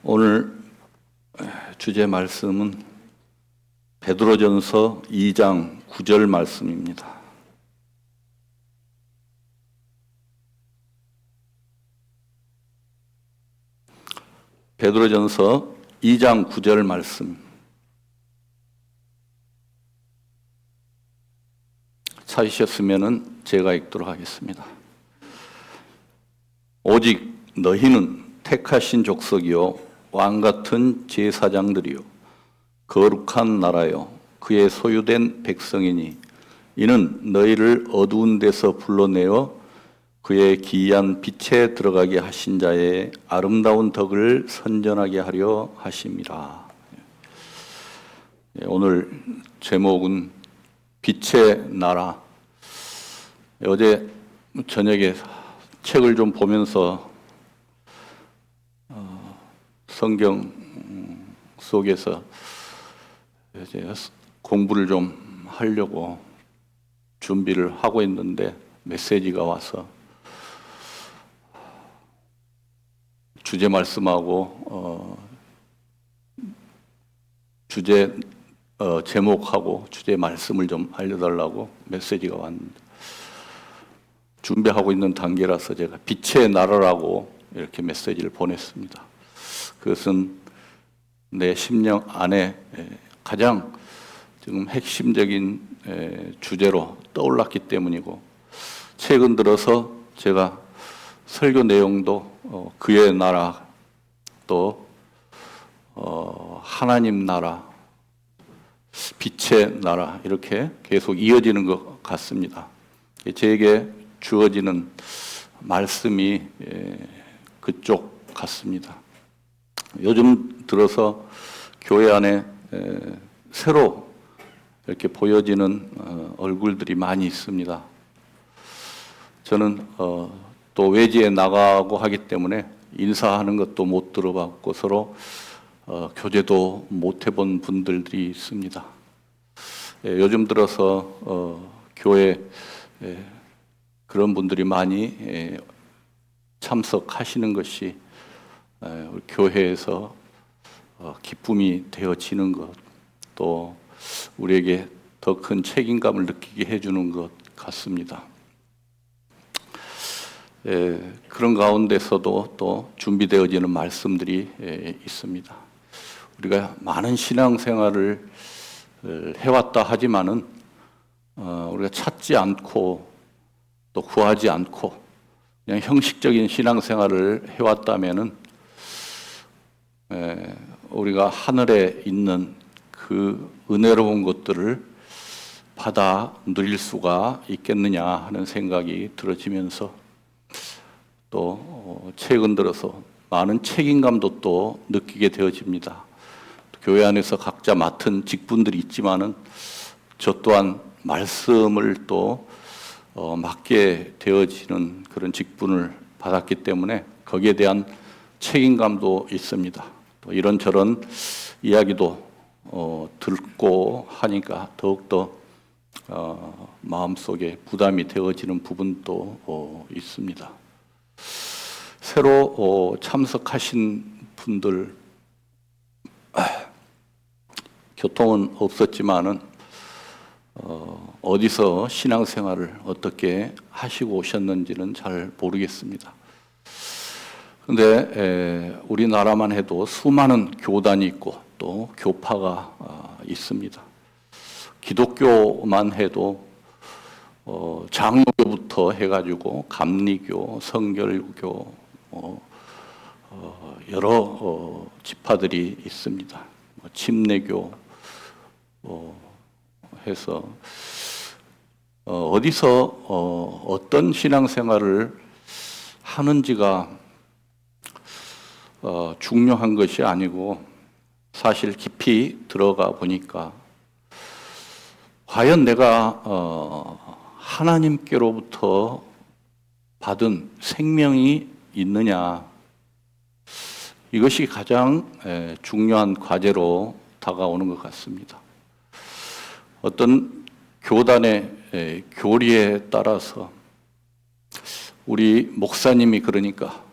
오늘 주제 말씀은 베드로전서 2장 9절 말씀입니다. 베드로전서 2장 9절 말씀. 찾으셨으면 제가 읽도록 하겠습니다. 오직 너희는 택하신 족속이요 왕같은 제사장들이요 거룩한 나라요 그의 소유된 백성이니 이는 너희를 어두운 데서 불러내어 그의 기이한 빛에 들어가게 하신 자의 아름다운 덕을 선전하게 하려 하심이라. 오늘 제목은 빛의 나라. 어제 저녁에 책을 좀 보면서 성경 속에서 이제 공부를 좀 하려고 준비를 하고 있는데 메시지가 와서 주제 말씀하고 주제 제목하고 주제 말씀을 좀 알려달라고 메시지가 왔는데 준비하고 있는 단계라서 제가 빛의 나라라고 이렇게 메시지를 보냈습니다. 그것은 내 심령 안에 가장 지금 핵심적인 주제로 떠올랐기 때문이고, 최근 들어서 제가 설교 내용도 그의 나라, 또 하나님 나라, 빛의 나라 이렇게 계속 이어지는 것 같습니다. 제게 주어지는 말씀이 그쪽 같습니다. 요즘 들어서 교회 안에 새로 이렇게 보여지는 얼굴들이 많이 있습니다. 저는 또 외지에 나가고 하기 때문에 인사하는 것도 못 들어봤고 서로 교제도 못 해본 분들이 있습니다. 요즘 들어서 교회 그런 분들이 많이 참석하시는 것이 우리 교회에서 기쁨이 되어지는 것, 또 우리에게 더 큰 책임감을 느끼게 해주는 것 같습니다. 그런 가운데서도 또 준비되어지는 말씀들이 있습니다. 우리가 많은 신앙생활을 해왔다 하지만은 우리가 찾지 않고 또 구하지 않고 그냥 형식적인 신앙생활을 해왔다면은 우리가 하늘에 있는 그 은혜로운 것들을 받아 누릴 수가 있겠느냐 하는 생각이 들어지면서 또 최근 들어서 많은 책임감도 또 느끼게 되어집니다. 교회 안에서 각자 맡은 직분들이 있지만은 저 또한 말씀을 또 맡게 되어지는 그런 직분을 받았기 때문에 거기에 대한 책임감도 있습니다. 또 이런저런 이야기도 듣고 하니까 더욱더 마음속에 부담이 되어지는 부분도 있습니다. 새로 참석하신 분들 교통은 없었지만은 어디서 신앙생활을 어떻게 하시고 오셨는지는 잘 모르겠습니다. 근데 우리나라만 해도 수많은 교단이 있고 또 교파가 있습니다. 기독교만 해도 장로교부터 해가지고 감리교, 성결교 여러 지파들이 있습니다. 침례교 해서 어디서 어떤 신앙생활을 하는지가 중요한 것이 아니고 사실 깊이 들어가 보니까 과연 내가 하나님께로부터 받은 생명이 있느냐, 이것이 가장 중요한 과제로 다가오는 것 같습니다. 어떤 교단의 교리에 따라서 우리 목사님이 그러니까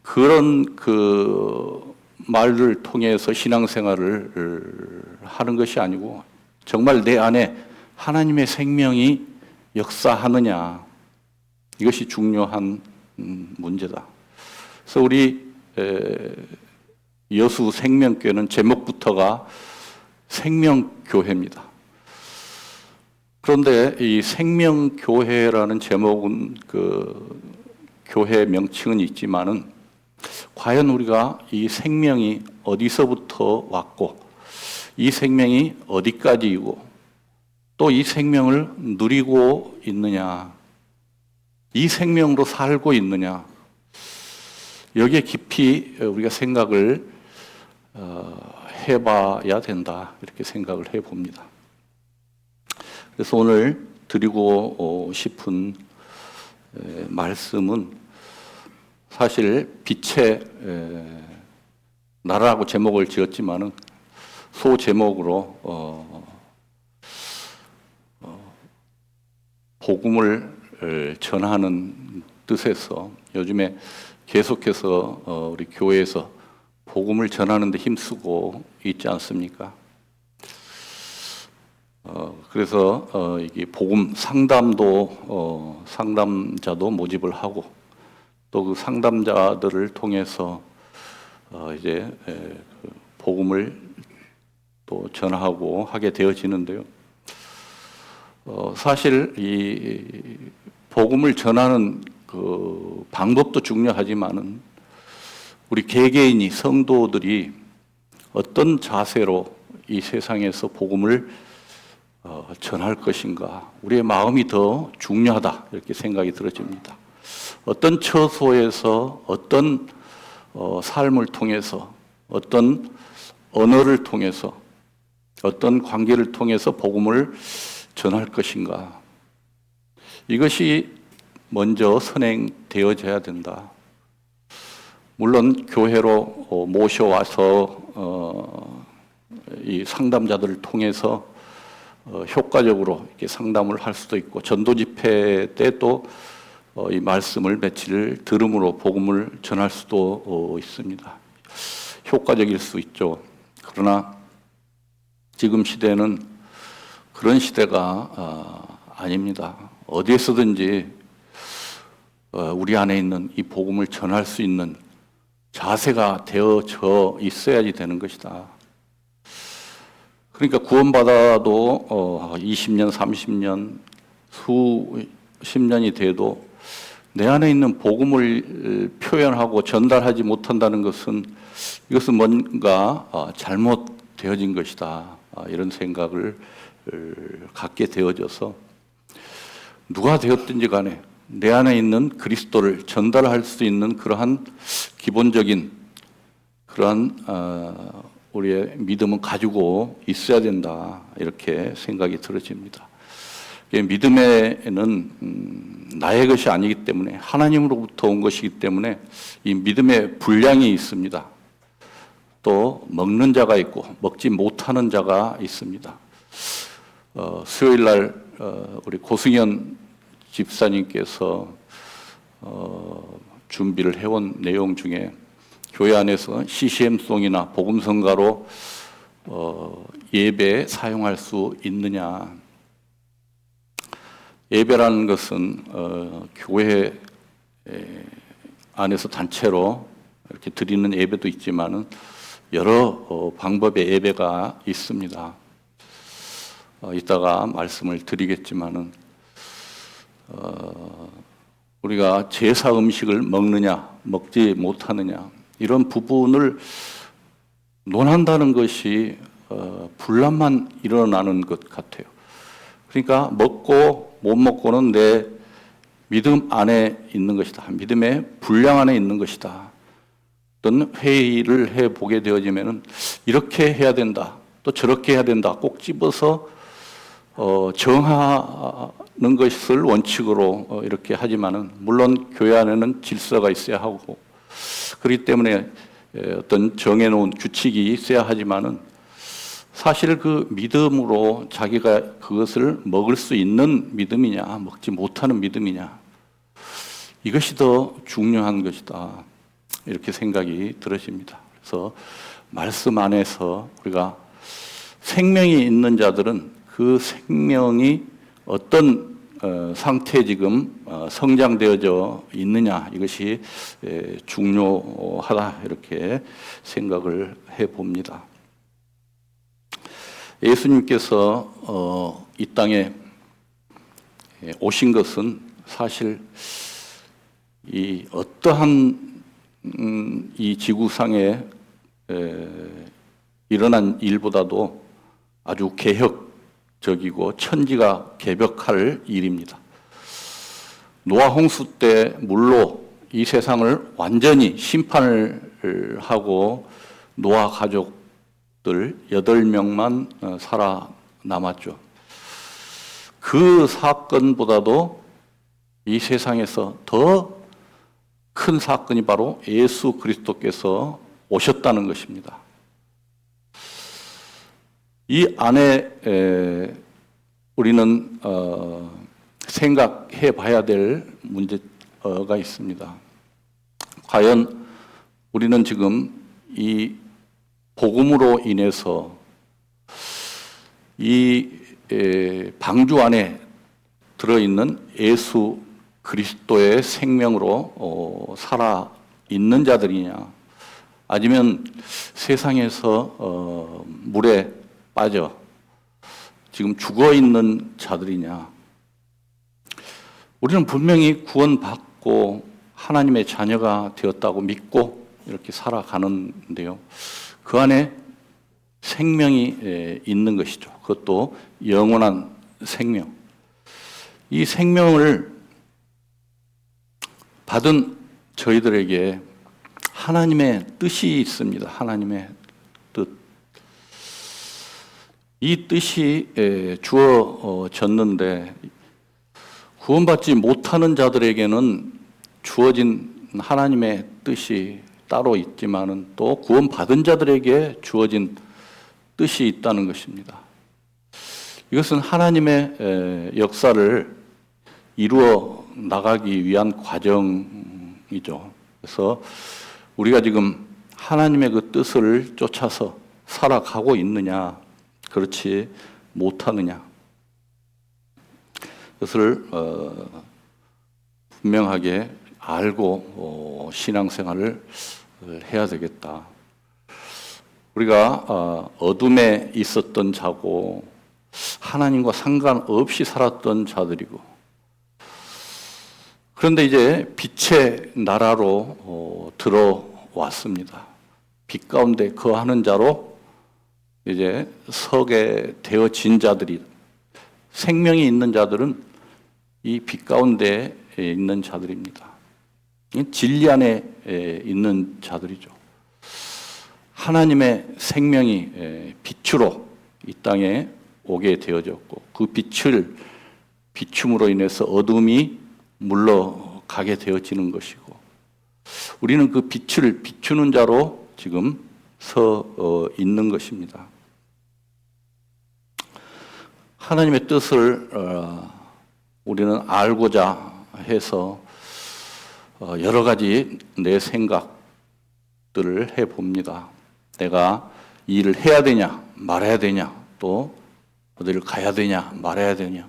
그런 그 말을 통해서 신앙생활을 하는 것이 아니고 정말 내 안에 하나님의 생명이 역사하느냐, 이것이 중요한 문제다. 그래서 우리 여수 생명교회는 제목부터가 생명교회입니다. 그런데 이 생명교회라는 제목은 그 교회 명칭은 있지만은 과연 우리가 이 생명이 어디서부터 왔고 이 생명이 어디까지이고 또 이 생명을 누리고 있느냐, 이 생명으로 살고 있느냐, 여기에 깊이 우리가 생각을 해봐야 된다, 이렇게 생각을 해봅니다. 그래서 오늘 드리고 싶은 말씀은 사실 빛의 나라라고 제목을 지었지만은 소 제목으로 복음을 전하는 뜻에서 요즘에 계속해서 우리 교회에서 복음을 전하는 데 힘쓰고 있지 않습니까? 그래서 이게 복음 상담도 상담자도 모집을 하고 또 그 상담자들을 통해서 이제 그 복음을 또 전하고 하게 되어지는데요. 사실 이 복음을 전하는 그 방법도 중요하지만은 우리 개개인이 성도들이 어떤 자세로 이 세상에서 복음을 전할 것인가, 우리의 마음이 더 중요하다, 이렇게 생각이 들어집니다. 어떤 처소에서 어떤 삶을 통해서 어떤 언어를 통해서 어떤 관계를 통해서 복음을 전할 것인가, 이것이 먼저 선행되어져야 된다. 물론 교회로 모셔와서 이 상담자들을 통해서 효과적으로 이렇게 상담을 할 수도 있고 전도 집회 때 또 이 말씀을 며칠 들음으로 복음을 전할 수도 있습니다. 효과적일 수 있죠. 그러나 지금 시대는 그런 시대가 아닙니다. 어디에서든지 우리 안에 있는 이 복음을 전할 수 있는 자세가 되어져 있어야지 되는 것이다. 그러니까 구원받아도 20년, 30년, 수십 년이 돼도 내 안에 있는 복음을 표현하고 전달하지 못한다는 것은 이것은 뭔가 잘못되어진 것이다, 이런 생각을 갖게 되어져서 누가 되었든지 간에 내 안에 있는 그리스도를 전달할 수 있는 그러한 기본적인 그러한 우리의 믿음은 가지고 있어야 된다, 이렇게 생각이 들어집니다. 믿음에는 나의 것이 아니기 때문에 하나님으로부터 온 것이기 때문에 이 믿음의 분량이 있습니다. 또 먹는 자가 있고 먹지 못하는 자가 있습니다. 수요일 날 우리 고승현 집사님께서 준비를 해온 내용 중에 교회 안에서 CCM송이나 복음성가로 예배에 사용할 수 있느냐. 예배라는 것은 교회 안에서 단체로 이렇게 드리는 예배도 있지만은 여러 방법의 예배가 있습니다. 이따가 말씀을 드리겠지만은 우리가 제사 음식을 먹느냐 먹지 못하느냐 이런 부분을 논한다는 것이 분란만 일어나는 것 같아요. 그러니까 먹고 못 먹고는 내 믿음 안에 있는 것이다. 믿음의 분량 안에 있는 것이다. 어떤 회의를 해보게 되어지면은 이렇게 해야 된다, 또 저렇게 해야 된다, 꼭 집어서 정하는 것을 원칙으로 이렇게 하지만은 물론 교회 안에는 질서가 있어야 하고 그렇기 때문에 어떤 정해놓은 규칙이 있어야 하지만은 사실 그 믿음으로 자기가 그것을 먹을 수 있는 믿음이냐 먹지 못하는 믿음이냐, 이것이 더 중요한 것이다. 이렇게 생각이 들어집니다. 그래서 말씀 안에서 우리가 생명이 있는 자들은 그 생명이 어떤 상태에 지금 성장되어져 있느냐, 이것이 중요하다, 이렇게 생각을 해봅니다. 예수님께서 이 땅에 오신 것은 사실 이 어떠한 이 지구상에 일어난 일보다도 아주 개혁적이고 천지가 개벽할 일입니다. 노아 홍수 때 물로 이 세상을 완전히 심판을 하고 노아 가족들 8명만 살아남았죠. 그 사건보다도 이 세상에서 더 큰 사건이 바로 예수 그리스도께서 오셨다는 것입니다. 이 안에 우리는 생각해 봐야 될 문제가 있습니다. 과연 우리는 지금 이 복음으로 인해서 이 방주 안에 들어있는 예수 그리스도의 생명으로 살아 있는 자들이냐, 아니면 세상에서 물에 빠져 지금 죽어 있는 자들이냐. 우리는 분명히 구원받고 하나님의 자녀가 되었다고 믿고 이렇게 살아가는데요, 그 안에 생명이 있는 것이죠. 그것도 영원한 생명. 이 생명을 받은 저희들에게 하나님의 뜻이 있습니다. 하나님의 뜻. 이 뜻이 주어졌는데 구원받지 못하는 자들에게는 주어진 하나님의 뜻이 따로 있지만은 또 구원받은 자들에게 주어진 뜻이 있다는 것입니다. 이것은 하나님의 역사를 이루어 나가기 위한 과정이죠. 그래서 우리가 지금 하나님의 그 뜻을 쫓아서 살아가고 있느냐, 그렇지 못하느냐, 그것을 분명하게 알고 신앙생활을 해야 되겠다. 우리가 어둠에 있었던 자고 하나님과 상관없이 살았던 자들이고, 그런데 이제 빛의 나라로 들어왔습니다. 빛 가운데 거하는 자로 이제 서게 되어진 자들이, 생명이 있는 자들은 이 빛 가운데 있는 자들입니다. 진리 안에 있는 자들이죠. 하나님의 생명이 빛으로 이 땅에 오게 되어졌고, 그 빛을 비춤으로 인해서 어둠이 물러가게 되어지는 것이고, 우리는 그 빛을 비추는 자로 지금 서 있는 것입니다. 하나님의 뜻을 우리는 알고자 해서 여러 가지 내 생각들을 해봅니다. 내가 이 일을 해야 되냐 말아야 되냐, 또 어디를 가야 되냐 말아야 되냐,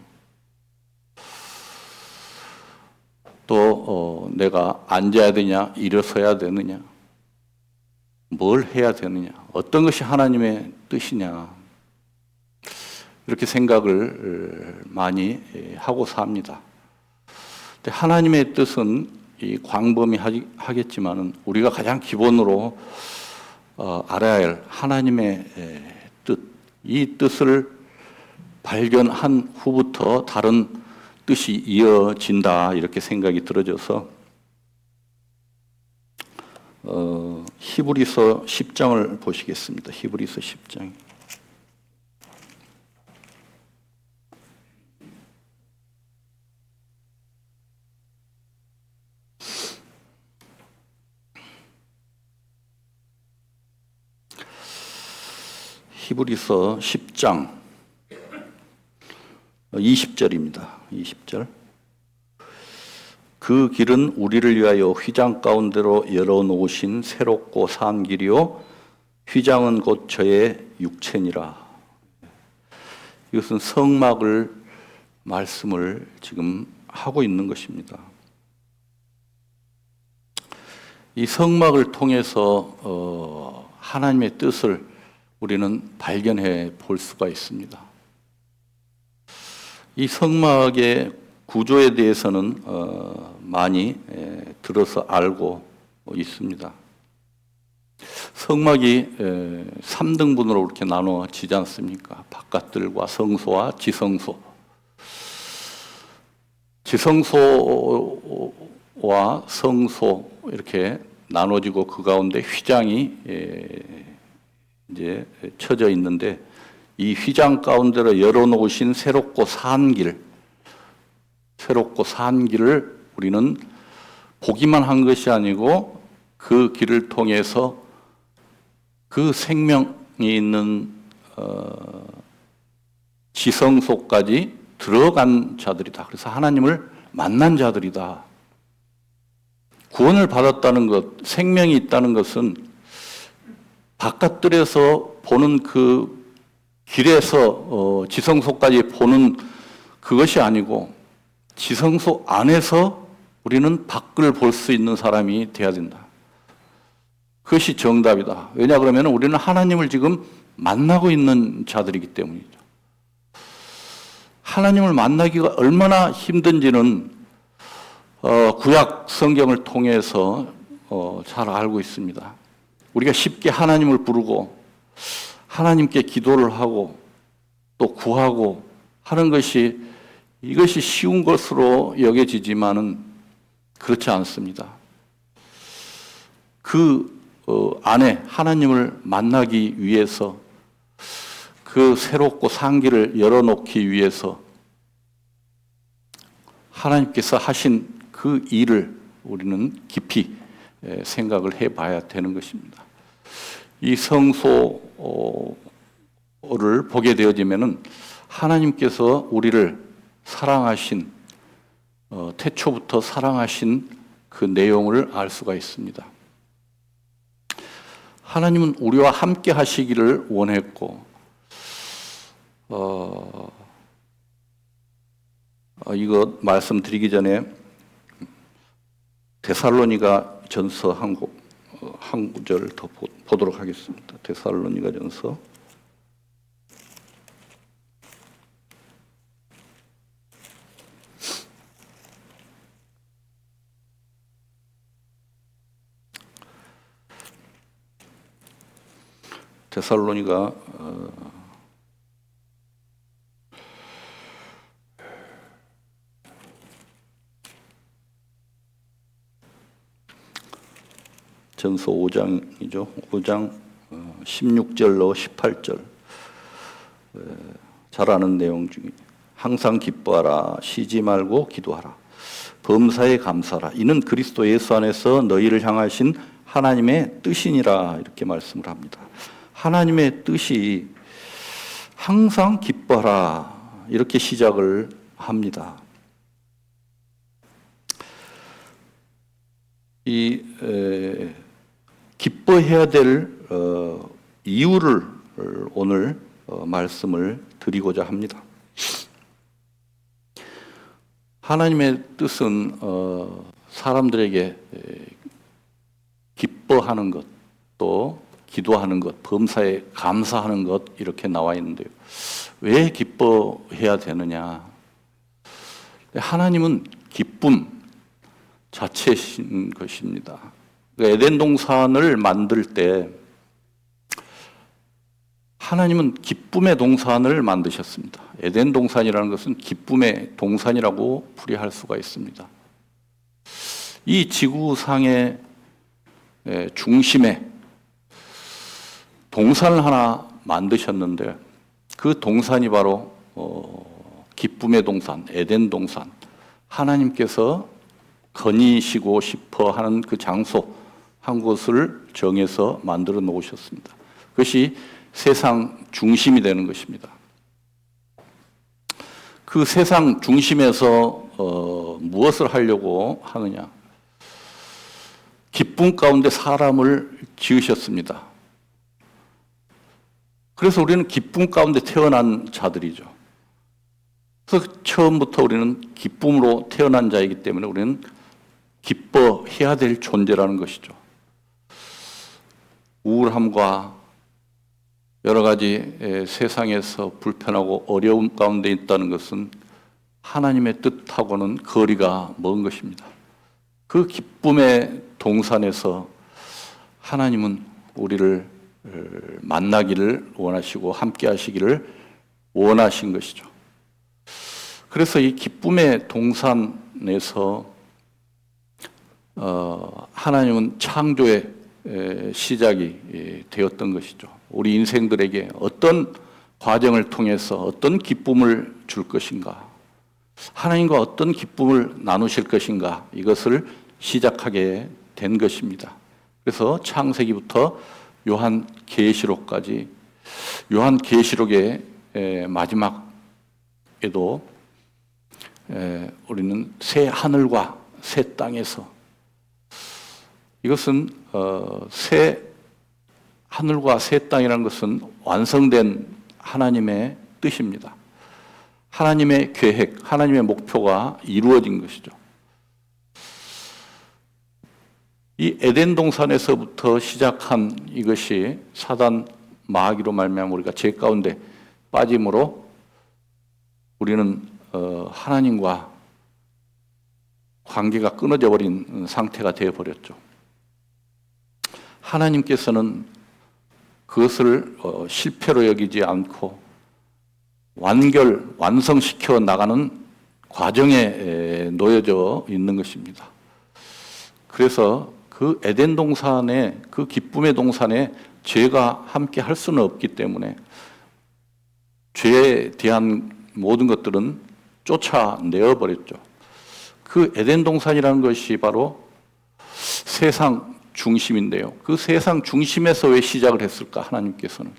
또 내가 앉아야 되냐 일어서야 되느냐, 뭘 해야 되느냐, 어떤 것이 하나님의 뜻이냐, 이렇게 생각을 많이 하고 삽니다. 근데 하나님의 뜻은 이 광범위하겠지만은 우리가 가장 기본으로 알아야 할 하나님의 뜻, 이 뜻을 발견한 후부터 다른 뜻이 이어진다, 이렇게 생각이 들어져서 히브리서 10장을 보시겠습니다. 히브리서 10장. 히브리서 10장 20절입니다. 20절. 그 길은 우리를 위하여 휘장 가운데로 열어놓으신 새롭고 산 길이요 휘장은 곧 저의 육체니라. 이것은 성막을 말씀을 지금 하고 있는 것입니다. 이 성막을 통해서 하나님의 뜻을 우리는 발견해 볼 수가 있습니다. 이 성막의 구조에 대해서는 많이 들어서 알고 있습니다. 성막이 3등분으로 이렇게 나눠지지 않습니까? 바깥들과 성소와 지성소. 지성소와 성소 이렇게 나눠지고 그 가운데 휘장이 이제 쳐져 있는데 이 휘장 가운데로 열어놓으신 새롭고 산 길을 우리는 보기만 한 것이 아니고 그 길을 통해서 그 생명이 있는 지성소까지 들어간 자들이다. 그래서 하나님을 만난 자들이다. 구원을 받았다는 것, 생명이 있다는 것은 바깥들에서 보는 그 길에서 지성소까지 보는 그것이 아니고 지성소 안에서 우리는 밖을 볼 수 있는 사람이 돼야 된다. 그것이 정답이다. 왜냐 그러면 우리는 하나님을 지금 만나고 있는 자들이기 때문이죠. 하나님을 만나기가 얼마나 힘든지는 구약 성경을 통해서 잘 알고 있습니다. 우리가 쉽게 하나님을 부르고 하나님께 기도를 하고 또 구하고 하는 것이 이것이 쉬운 것으로 여겨지지만은 그렇지 않습니다. 그 안에 하나님을 만나기 위해서 그 새롭고 산 길을 열어놓기 위해서 하나님께서 하신 그 일을 우리는 깊이 생각을 해봐야 되는 것입니다. 이 성소를 보게 되어지면은 하나님께서 우리를 사랑하신 태초부터 사랑하신 그 내용을 알 수가 있습니다. 하나님은 우리와 함께 하시기를 원했고 이거 말씀드리기 전에 데살로니가 전서 한 구절 더 보도록 하겠습니다. 데살로니가 전서 5장이죠. 5장 16절로 18절 잘 아는 내용 중에 항상 기뻐하라 쉬지 말고 기도하라 범사에 감사하라 이는 그리스도 예수 안에서 너희를 향하신 하나님의 뜻이니라 이렇게 말씀을 합니다. 하나님의 뜻이 항상 기뻐하라 이렇게 시작을 합니다. 이 기뻐해야 될 이유를 오늘 말씀을 드리고자 합니다. 하나님의 뜻은 사람들에게 기뻐하는 것, 또 기도하는 것, 범사에 감사하는 것 이렇게 나와 있는데요. 왜 기뻐해야 되느냐? 하나님은 기쁨 자체신 것입니다. 에덴 동산을 만들 때 하나님은 기쁨의 동산을 만드셨습니다. 에덴 동산이라는 것은 기쁨의 동산이라고 풀이할 수가 있습니다. 이 지구상의 중심에 동산을 하나 만드셨는데 그 동산이 바로 기쁨의 동산, 에덴 동산, 하나님께서 거니시고 싶어 하는 그 장소 한 곳을 정해서 만들어 놓으셨습니다. 그것이 세상 중심이 되는 것입니다. 그 세상 중심에서 무엇을 하려고 하느냐? 기쁨 가운데 사람을 지으셨습니다. 그래서 우리는 기쁨 가운데 태어난 자들이죠. 그래서 처음부터 우리는 기쁨으로 태어난 자이기 때문에 우리는 기뻐해야 될 존재라는 것이죠. 우울함과 여러 가지 세상에서 불편하고 어려움 가운데 있다는 것은 하나님의 뜻하고는 거리가 먼 것입니다. 그 기쁨의 동산에서 하나님은 우리를 만나기를 원하시고 함께 하시기를 원하신 것이죠. 그래서 이 기쁨의 동산에서 하나님은 창조의 시작이 되었던 것이죠. 우리 인생들에게 어떤 과정을 통해서 어떤 기쁨을 줄 것인가, 하나님과 어떤 기쁨을 나누실 것인가, 이것을 시작하게 된 것입니다. 그래서 창세기부터 요한계시록까지, 요한계시록의 마지막에도 우리는 새 하늘과 새 땅에서, 이것은 새 하늘과 새 땅이라는 것은 완성된 하나님의 뜻입니다. 하나님의 계획, 하나님의 목표가 이루어진 것이죠. 이 에덴 동산에서부터 시작한 이것이 사단 마귀로 말미암아 우리가 죄 가운데 빠짐으로 우리는 하나님과 관계가 끊어져 버린 상태가 되어 버렸죠. 하나님께서는 그것을 실패로 여기지 않고 완성시켜 나가는 과정에 놓여져 있는 것입니다. 그래서 그 에덴 동산에, 그 기쁨의 동산에 죄가 함께 할 수는 없기 때문에 죄에 대한 모든 것들은 쫓아내어 버렸죠. 그 에덴 동산이라는 것이 바로 세상 중심인데요. 그 세상 중심에서 왜 시작을 했을까? 하나님께서는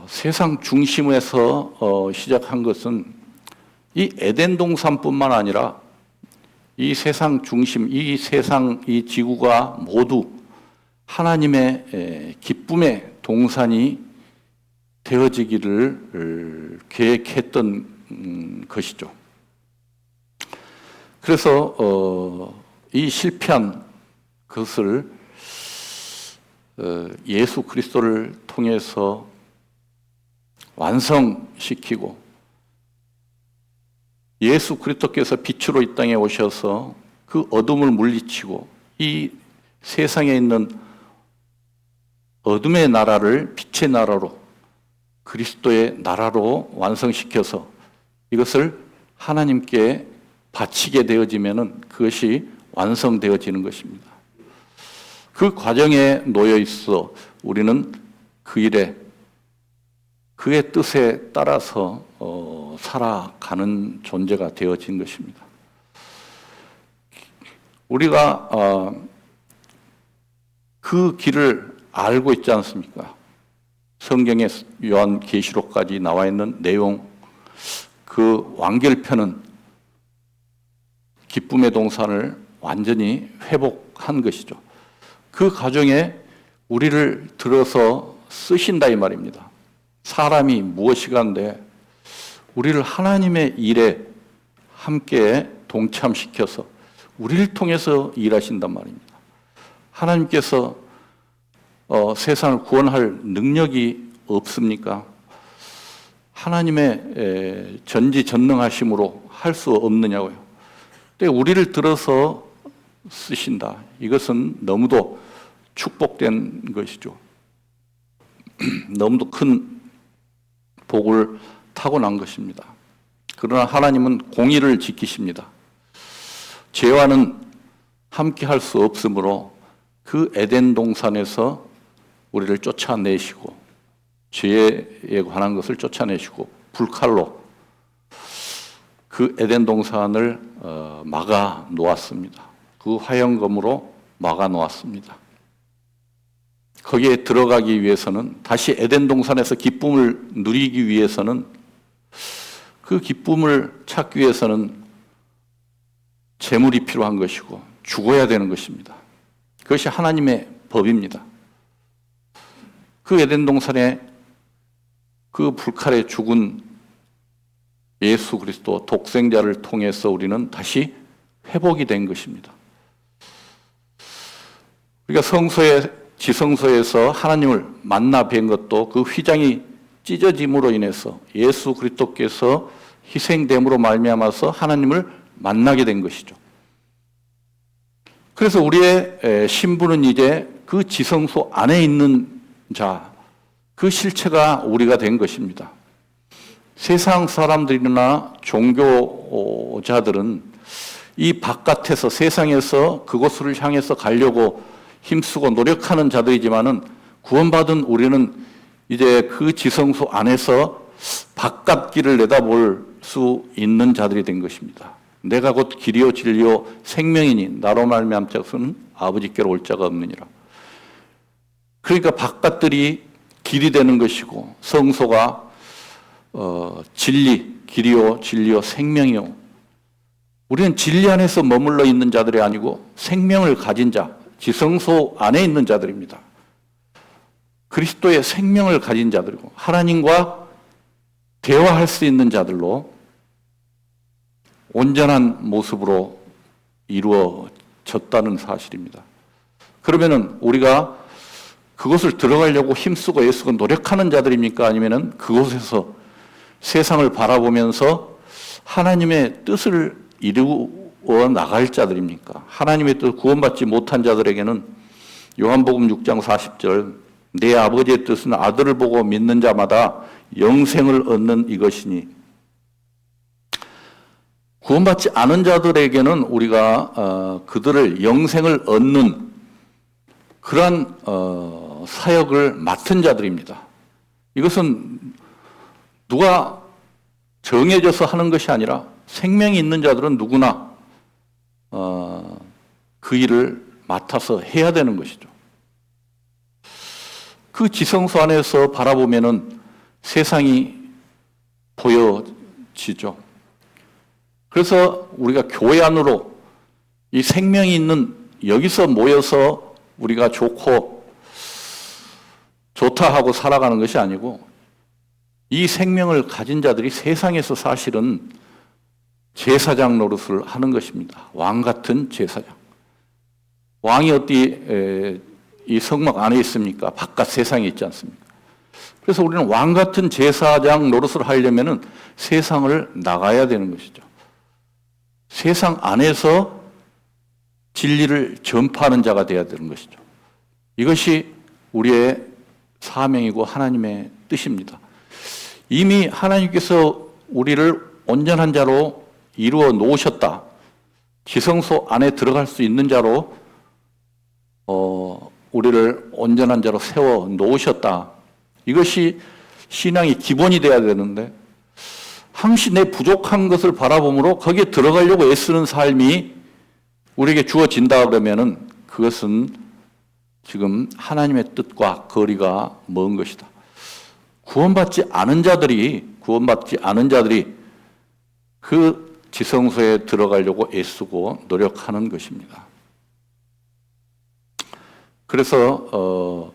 세상 중심에서 시작한 것은 이 에덴 동산뿐만 아니라 이 세상 중심, 이 세상, 이 지구가 모두 하나님의 기쁨의 동산이 되어지기를 계획했던 것이죠. 그래서 이 실패한 것을 예수 그리스도를 통해서 완성시키고, 예수 그리스도께서 빛으로 이 땅에 오셔서 그 어둠을 물리치고 이 세상에 있는 어둠의 나라를 빛의 나라로, 그리스도의 나라로 완성시켜서 이것을 하나님께 바치게 되어지면은 그것이 완성되어지는 것입니다. 그 과정에 놓여 있어 우리는 그 일에, 그의 뜻에 따라서 살아가는 존재가 되어진 것입니다. 우리가 그 길을 알고 있지 않습니까? 성경의 요한계시록까지 나와 있는 내용, 그 완결편은 기쁨의 동산을 완전히 회복한 것이죠. 그 과정에 우리를 들어서 쓰신다 이 말입니다. 사람이 무엇이간데 우리를 하나님의 일에 함께 동참시켜서 우리를 통해서 일하신단 말입니다. 하나님께서 세상을 구원할 능력이 없습니까? 하나님의 전지전능하심으로 할 수 없느냐고요. 근데 우리를 들어서 쓰신다. 이것은 너무도 축복된 것이죠. 너무도 큰 복을 타고난 것입니다. 그러나 하나님은 공의를 지키십니다. 죄와는 함께 할 수 없으므로 그 에덴 동산에서 우리를 쫓아내시고, 죄에 관한 것을 쫓아내시고 불칼로 그 에덴 동산을 막아 놓았습니다. 그 화영검으로 막아 놓았습니다. 거기에 들어가기 위해서는, 다시 에덴 동산에서 기쁨을 누리기 위해서는 그 그 기쁨을 찾기 위해서는 재물이 필요한 것이고 죽어야 되는 것입니다. 그것이 하나님의 법입니다. 그 에덴 동산에 그 불칼에 죽은 예수 그리스도 독생자를 통해서 우리는 다시 회복이 된 것입니다. 우리가 지성소에서 하나님을 만나 뵌 것도 그 휘장이 찢어짐으로 인해서 예수 그리스도께서 희생됨으로 말미암아서 하나님을 만나게 된 것이죠. 그래서 우리의 신분은 이제 그 지성소 안에 있는 자, 그 실체가 우리가 된 것입니다. 세상 사람들이나 종교자들은 이 바깥에서 세상에서 그곳을 향해서 가려고 힘쓰고 노력하는 자들이지만은 구원받은 우리는 이제 그 지성소 안에서 바깥 길을 내다볼 수 있는 자들이 된 것입니다. 내가 곧 길이요 진리요 생명이니 나로 말미암 자는 아버지께로 올 자가 없느니라. 그러니까 바깥들이 길이 되는 것이고 성소가 진리, 길이요 진리요 생명이요. 우리는 진리 안에서 머물러 있는 자들이 아니고 생명을 가진 자, 지성소 안에 있는 자들입니다. 그리스도의 생명을 가진 자들이고 하나님과 대화할 수 있는 자들로 온전한 모습으로 이루어졌다는 사실입니다. 그러면은 우리가 그것을 들어가려고 힘쓰고 애쓰고 노력하는 자들입니까? 아니면은 그곳에서 세상을 바라보면서 하나님의 뜻을 이루어 나갈 자들입니까? 하나님의 뜻 구원받지 못한 자들에게는 요한복음 6장 40절 내 아버지의 뜻은 아들을 보고 믿는 자마다 영생을 얻는 이것이니 구원받지 않은 자들에게는 우리가 그들을 영생을 얻는 그러한 사역을 맡은 자들입니다. 이것은 누가 정해져서 하는 것이 아니라 생명이 있는 자들은 누구나 그 일을 맡아서 해야 되는 것이죠. 그 지성소 안에서 바라보면은 세상이 보여지죠. 그래서 우리가 교회 안으로 이 생명이 있는 여기서 모여서 우리가 좋다 하고 살아가는 것이 아니고 이 생명을 가진 자들이 세상에서 사실은 제사장 노릇을 하는 것입니다. 왕 같은 제사장. 왕이 어디 이 성막 안에 있습니까? 바깥 세상에 있지 않습니까? 그래서 우리는 왕 같은 제사장 노릇을 하려면은 세상을 나가야 되는 것이죠. 세상 안에서 진리를 전파하는 자가 되어야 되는 것이죠. 이것이 우리의 사명이고 하나님의 뜻입니다. 이미 하나님께서 우리를 온전한 자로 이루어 놓으셨다. 지성소 안에 들어갈 수 있는 자로 우리를 온전한 자로 세워 놓으셨다. 이것이 신앙의 기본이 되어야 되는데 항시 내 부족한 것을 바라보므로 거기에 들어가려고 애쓰는 삶이 우리에게 주어진다 그러면은 그것은 지금 하나님의 뜻과 거리가 먼 것이다. 구원받지 않은 자들이 그 지성소에 들어가려고 애쓰고 노력하는 것입니다. 그래서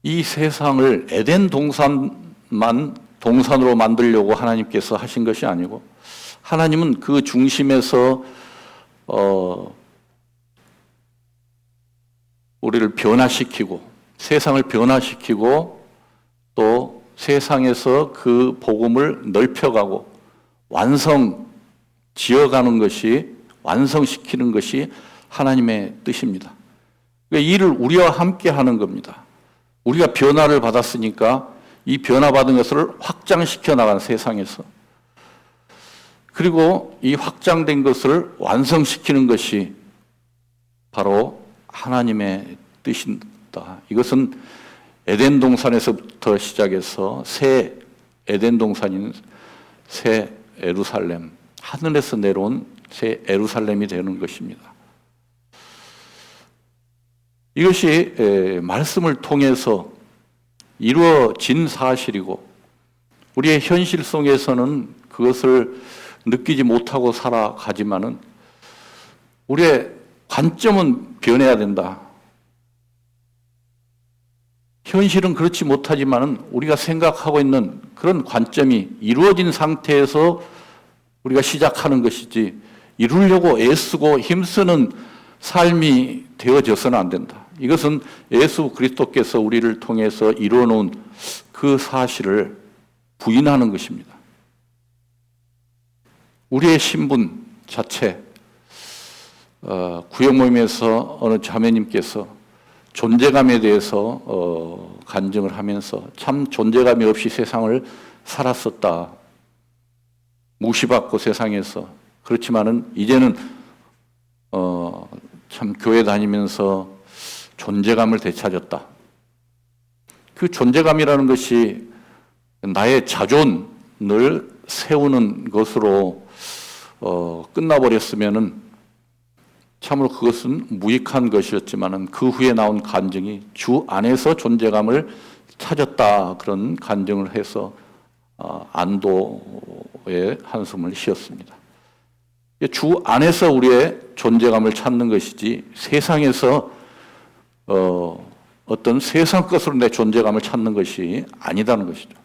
이 세상을 에덴 동산으로 만들려고 하나님께서 하신 것이 아니고 하나님은 그 중심에서 우리를 변화시키고 세상을 변화시키고 또 세상에서 그 복음을 넓혀가고 완성시키는 것이 하나님의 뜻입니다. 이 일을 우리와 함께 하는 겁니다. 우리가 변화를 받았으니까 이 변화받은 것을 확장시켜 나가는 세상에서 그리고 이 확장된 것을 완성시키는 것이 바로 하나님의 뜻이다. 이것은 에덴 동산에서부터 시작해서 새 에덴 동산인 새 예루살렘, 하늘에서 내려온 새 예루살렘이 되는 것입니다. 이것이 말씀을 통해서 이루어진 사실이고 우리의 현실 속에서는 그것을 느끼지 못하고 살아가지만은 우리의 관점은 변해야 된다. 현실은 그렇지 못하지만은 우리가 생각하고 있는 그런 관점이 이루어진 상태에서 우리가 시작하는 것이지 이루려고 애쓰고 힘쓰는 삶이 되어져서는 안 된다. 이것은 예수 그리스도께서 우리를 통해서 이루어 놓은 그 사실을 부인하는 것입니다. 우리의 신분 자체, 구역 모임에서 어느 자매님께서 존재감에 대해서 간증을 하면서 참 존재감이 없이 세상을 살았었다. 무시받고 세상에서. 그렇지만은 이제는 참 교회 다니면서 존재감을 되찾았다. 그 존재감이라는 것이 나의 자존을 세우는 것으로 끝나버렸으면은 참으로 그것은 무익한 것이었지만은 그 후에 나온 간증이 주 안에서 존재감을 찾았다. 그런 간증을 해서 안도의 한숨을 쉬었습니다. 주 안에서 우리의 존재감을 찾는 것이지 세상에서 어떤 세상 것으로 내 존재감을 찾는 것이 아니다는 것이죠.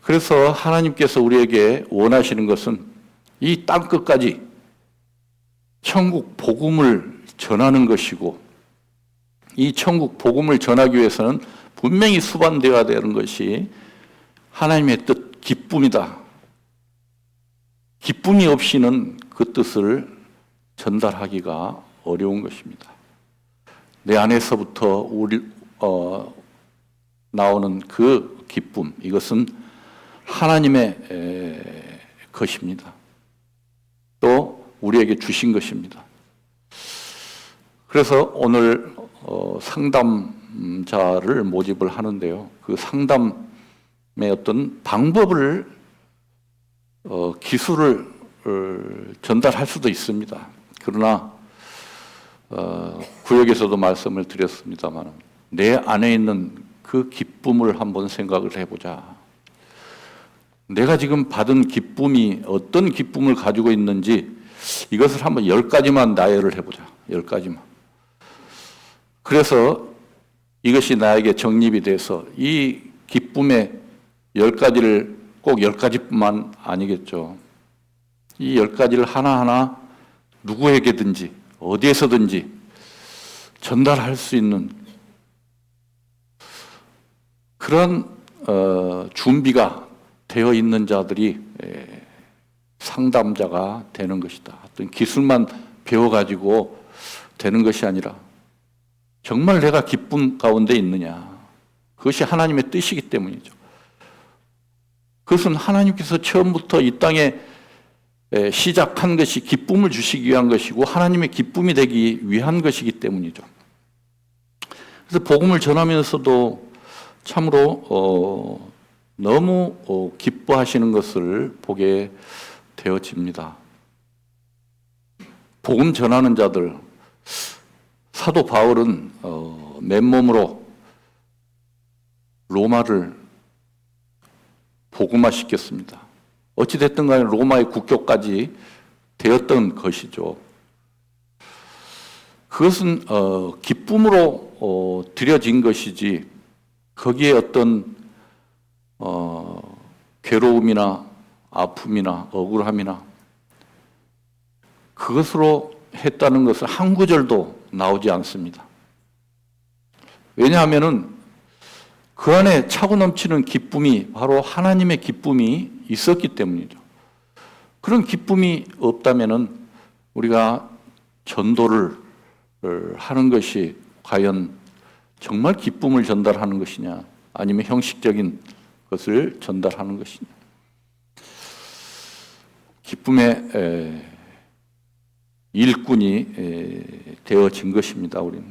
그래서 하나님께서 우리에게 원하시는 것은 이 땅끝까지 천국 복음을 전하는 것이고 이 천국 복음을 전하기 위해서는 분명히 수반되어야 되는 것이 하나님의 뜻, 기쁨이다. 기쁨이 없이는 그 뜻을 전달하기가 어려운 것입니다. 내 안에서부터 나오는 그 기쁨, 이것은 하나님의 것입니다. 또 우리에게 주신 것입니다. 그래서 오늘 상담자를 모집을 하는데요. 그 상담의 어떤 방법을 기술을 전달할 수도 있습니다. 그러나 구역에서도 말씀을 드렸습니다만 내 안에 있는 그 기쁨을 한번 생각을 해보자. 내가 지금 받은 기쁨이 어떤 기쁨을 가지고 있는지 이것을 한번 10가지만 나열을 해보자. 10가지만. 그래서 이것이 나에게 정립이 돼서 이 기쁨의 10가지를 꼭 10가지뿐만 아니겠죠. 이 10가지를 하나하나 누구에게든지 어디에서든지 전달할 수 있는 그런 준비가 되어 있는 자들이 상담자가 되는 것이다. 어떤 기술만 배워가지고 되는 것이 아니라 정말 내가 기쁨 가운데 있느냐. 그것이 하나님의 뜻이기 때문이죠. 그것은 하나님께서 처음부터 이 땅에 시작한 것이 기쁨을 주시기 위한 것이고 하나님의 기쁨이 되기 위한 것이기 때문이죠. 그래서 복음을 전하면서도 참으로 너무 기뻐하시는 것을 보게 되어집니다. 복음 전하는 자들, 사도 바울은 맨몸으로 로마를 복음화시켰습니다. 어찌됐든 간에 로마의 국교까지 되었던 것이죠. 그것은 기쁨으로 드려진 것이지 거기에 어떤 괴로움이나 아픔이나 억울함이나 그것으로 했다는 것은 한 구절도 나오지 않습니다. 왜냐하면은 그 안에 차고 넘치는 기쁨이 바로 하나님의 기쁨이 있었기 때문이죠. 그런 기쁨이 없다면은 우리가 전도를 하는 것이 과연 정말 기쁨을 전달하는 것이냐 아니면 형식적인 것을 전달하는 것이냐. 기쁨의 일꾼이 되어진 것입니다. 우리는.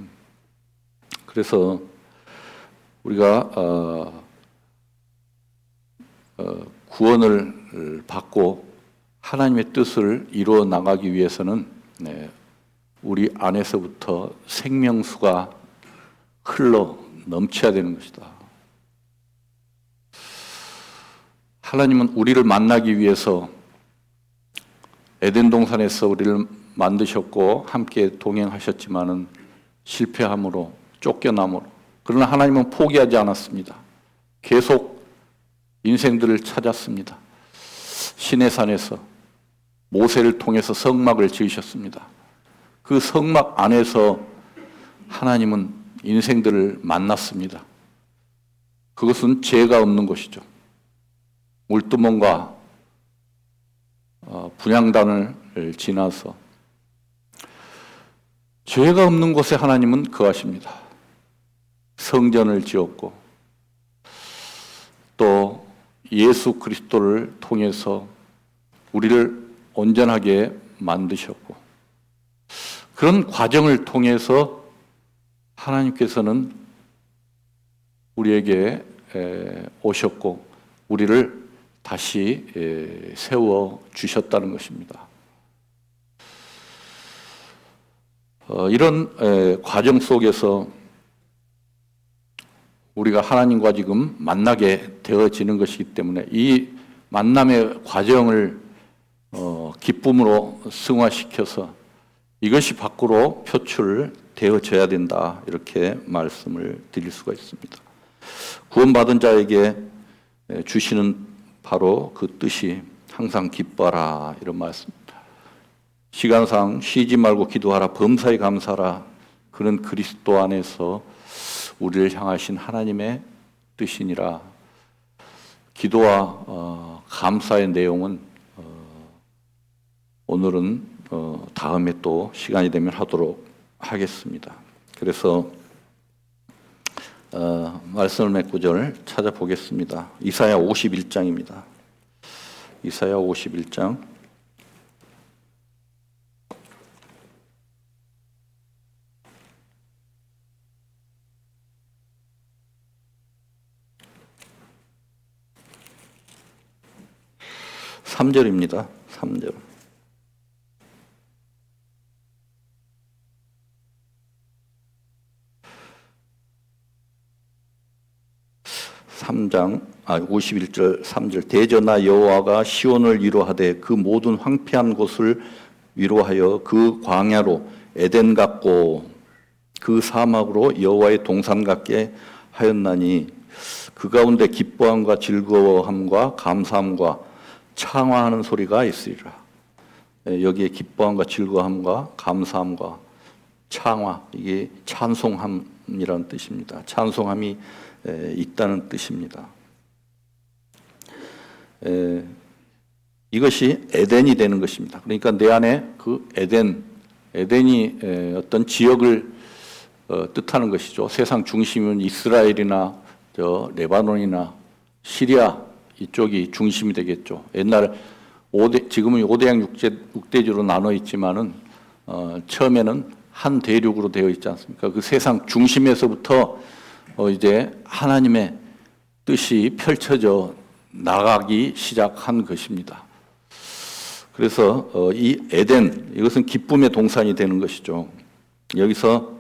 그래서 우리가 구원을 받고 하나님의 뜻을 이루어 나가기 위해서는 우리 안에서부터 생명수가 흘러 넘쳐야 되는 것이다. 하나님은 우리를 만나기 위해서 에덴 동산에서 우리를 만드셨고 함께 동행하셨지만은 실패함으로 쫓겨남으로, 그러나 하나님은 포기하지 않았습니다. 계속 인생들을 찾았습니다. 시내산에서 모세를 통해서 성막을 지으셨습니다. 그 성막 안에서 하나님은 인생들을 만났습니다. 그것은 죄가 없는 곳이죠. 물두멍과 분향단을 지나서 죄가 없는 곳에 하나님은 거하십니다. 성전을 지었고 또 예수 그리스도를 통해서 우리를 온전하게 만드셨고, 그런 과정을 통해서 하나님께서는 우리에게 오셨고 우리를 다시 세워 주셨다는 것입니다. 이런 과정 속에서 우리가 하나님과 지금 만나게 되어지는 것이기 때문에 이 만남의 과정을 기쁨으로 승화시켜서 이것이 밖으로 표출되어져야 된다, 이렇게 말씀을 드릴 수가 있습니다. 구원받은 자에게 주시는 바로 그 뜻이 항상 기뻐하라, 이런 말씀입니다. 시간상 쉬지 말고 기도하라, 범사에 감사하라. 그는 그리스도 안에서 우리를 향하신 하나님의 뜻이니라. 기도와 감사의 내용은 오늘은 다음에 또 시간이 되면 하도록 하겠습니다. 그래서 말씀을 몇 구절 찾아보겠습니다. 이사야 51장입니다. 이사야 51장 3절입니다. 3절. (3장) 51절 3절. 대저나 여호와가 시온을 위로하되 그 모든 황폐한 곳을 위로하여 그 광야로 에덴 같고 그 사막으로 여호와의 동산 같게 하였나니 그 가운데 기뻐함과 즐거워함과 감사함과 창화하는 소리가 있으리라. 여기에 기뻐함과 즐거움과 감사함과 창화, 이게 찬송함이라는 뜻입니다. 찬송함이 있다는 뜻입니다. 이것이 에덴이 되는 것입니다. 그러니까 내 안에 그 에덴이 어떤 지역을 뜻하는 것이죠. 세상 중심은 이스라엘이나 레바논이나 시리아 이쪽이 중심이 되겠죠. 옛날에 지금은 5대양 6대주로 나눠 있지만은 처음에는 한 대륙으로 되어 있지 않습니까? 그 세상 중심에서부터 이제 하나님의 뜻이 펼쳐져 나가기 시작한 것입니다. 그래서 이 에덴, 이것은 기쁨의 동산이 되는 것이죠. 여기서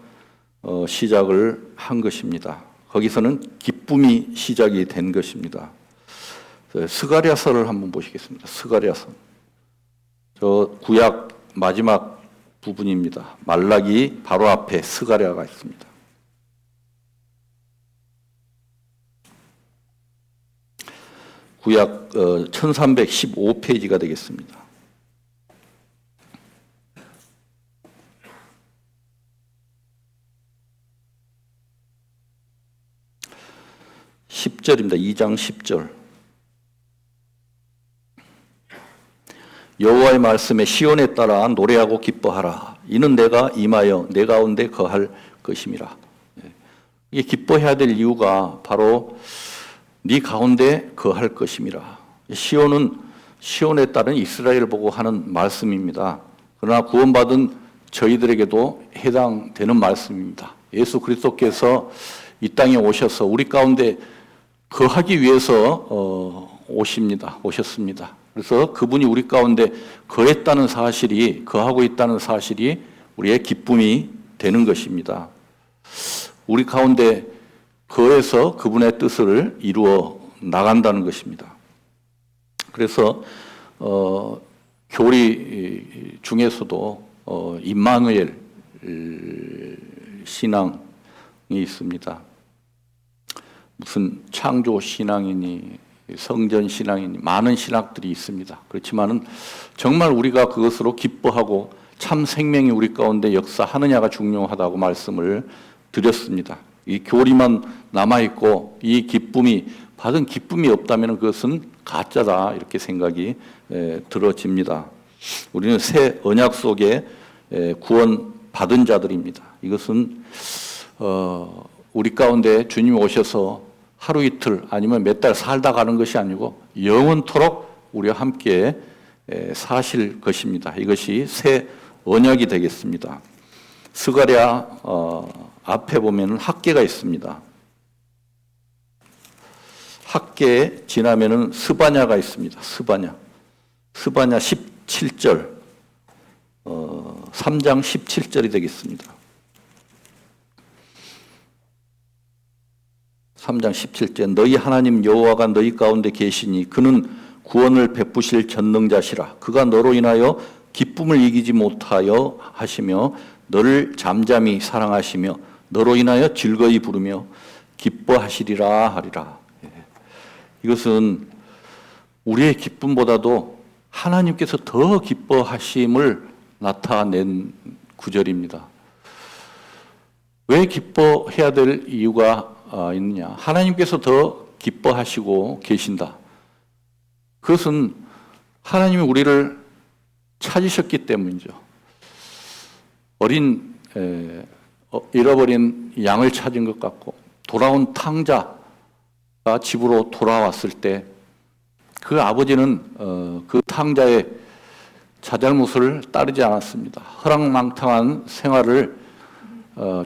시작을 한 것입니다. 거기서는 기쁨이 시작이 된 것입니다. 스가랴서를 한번 보시겠습니다. 스가랴서. 저 구약 마지막 부분입니다. 말라기 바로 앞에 스가랴가 있습니다. 구약 1315페이지가 되겠습니다. (10절입니다) 2장 10절. 여호와의 말씀에 시온에 따라 노래하고 기뻐하라. 이는 내가 임하여 내 가운데 거할 것임이라. 이게 기뻐해야 될 이유가 바로 네 가운데 거할 것임이라. 시온은 시온에 따른 이스라엘을 보고 하는 말씀입니다. 그러나 구원받은 저희들에게도 해당되는 말씀입니다. 예수 그리스도께서 이 땅에 오셔서 우리 가운데 거하기 위해서 오셨습니다. 그래서 그분이 우리 가운데 거했다는 사실이, 거하고 있다는 사실이 우리의 기쁨이 되는 것입니다. 우리 가운데 거해서 그분의 뜻을 이루어 나간다는 것입니다. 그래서 교리 중에서도 임마누엘 신앙이 있습니다. 무슨 창조 신앙이니 성전 신앙이니 많은 신학들이 있습니다. 그렇지만은 정말 우리가 그것으로 기뻐하고 참 생명이 우리 가운데 역사하느냐가 중요하다고 말씀을 드렸습니다. 이 교리만 남아있고 이 기쁨이 받은 기쁨이 없다면 그것은 가짜다 이렇게 생각이 들어집니다. 우리는 새 언약 속에 구원 받은 자들입니다. 이것은 우리 가운데 주님이 오셔서 하루 이틀 아니면 몇 달 살다 가는 것이 아니고 영원토록 우리와 함께 사실 것입니다. 이것이 새 언약이 되겠습니다. 스가랴 앞에 보면 학계가 있습니다. 학계에 지나면은 스바냐가 있습니다. 스바냐 17절, 3장 17절이 되겠습니다. 3장 17절 너희 하나님 여호와가 너희 가운데 계시니 그는 구원을 베푸실 전능자시라. 그가 너로 인하여 기쁨을 이기지 못하여 하시며 너를 잠잠히 사랑하시며 너로 인하여 즐거이 부르며 기뻐하시리라 하리라. 이것은 우리의 기쁨보다도 하나님께서 더 기뻐하심을 나타낸 구절입니다. 왜 기뻐해야 될 이유가 있느냐? 하나님께서 더 기뻐하시고 계신다. 그것은 하나님이 우리를 찾으셨기 때문이죠. 잃어버린 양을 찾은 것 같고 돌아온 탕자가 집으로 돌아왔을 때 그 아버지는 그 탕자의 자잘못을 따르지 않았습니다. 허랑망탕한 생활을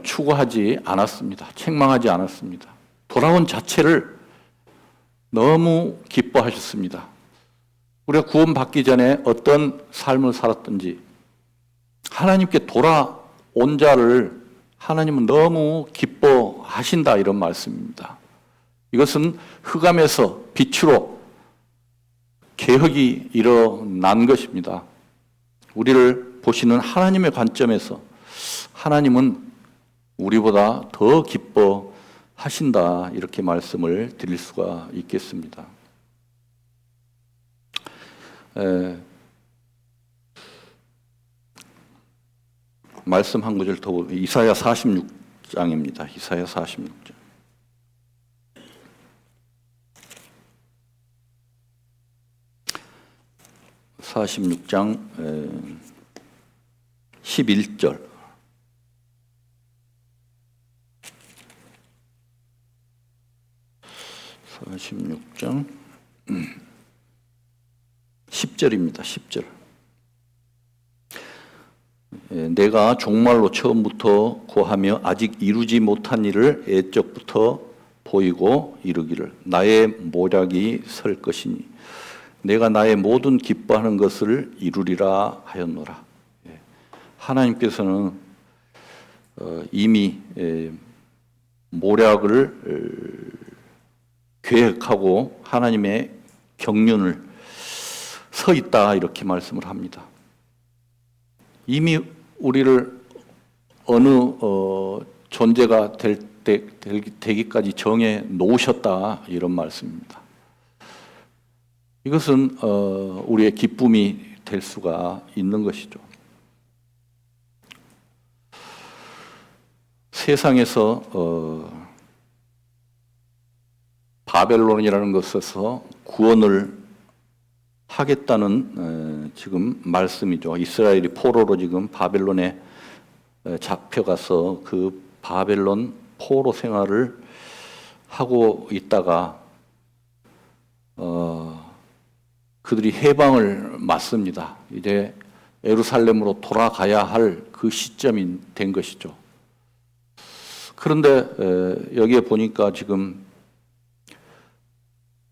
추구하지 않았습니다. 책망하지 않았습니다. 돌아온 자체를 너무 기뻐하셨습니다. 우리가 구원받기 전에 어떤 삶을 살았든지 하나님께 돌아온 자를 하나님은 너무 기뻐하신다 이런 말씀입니다. 이것은 흑암에서 빛으로 개혁이 일어난 것입니다. 우리를 보시는 하나님의 관점에서 하나님은 우리보다 더 기뻐하신다 이렇게 말씀을 드릴 수가 있겠습니다. 말씀 한 구절 더 보면 이사야 46장입니다. 이사야 46장. 46장 11절. 46장 10절입니다. 10절. 내가 종말로 처음부터 고하며 아직 이루지 못한 일을 애적부터 보이고 이르기를 나의 모략이 설 것이니 내가 나의 모든 기뻐하는 것을 이루리라 하였노라. 하나님께서는 이미 모략을 계획하고 하나님의 경륜을 서 있다 이렇게 말씀을 합니다. 이미 우리를 어느 존재가 되기까지 정해 놓으셨다 이런 말씀입니다. 이것은 우리의 기쁨이 될 수가 있는 것이죠. 세상에서 바벨론이라는 것에서 구원을 하겠다는 지금 말씀이죠. 이스라엘이 포로로 지금 바벨론에 잡혀가서 그 바벨론 포로 생활을 하고 있다가 그들이 해방을 맞습니다. 이제 예루살렘으로 돌아가야 할 그 시점이 된 것이죠. 그런데 여기에 보니까 지금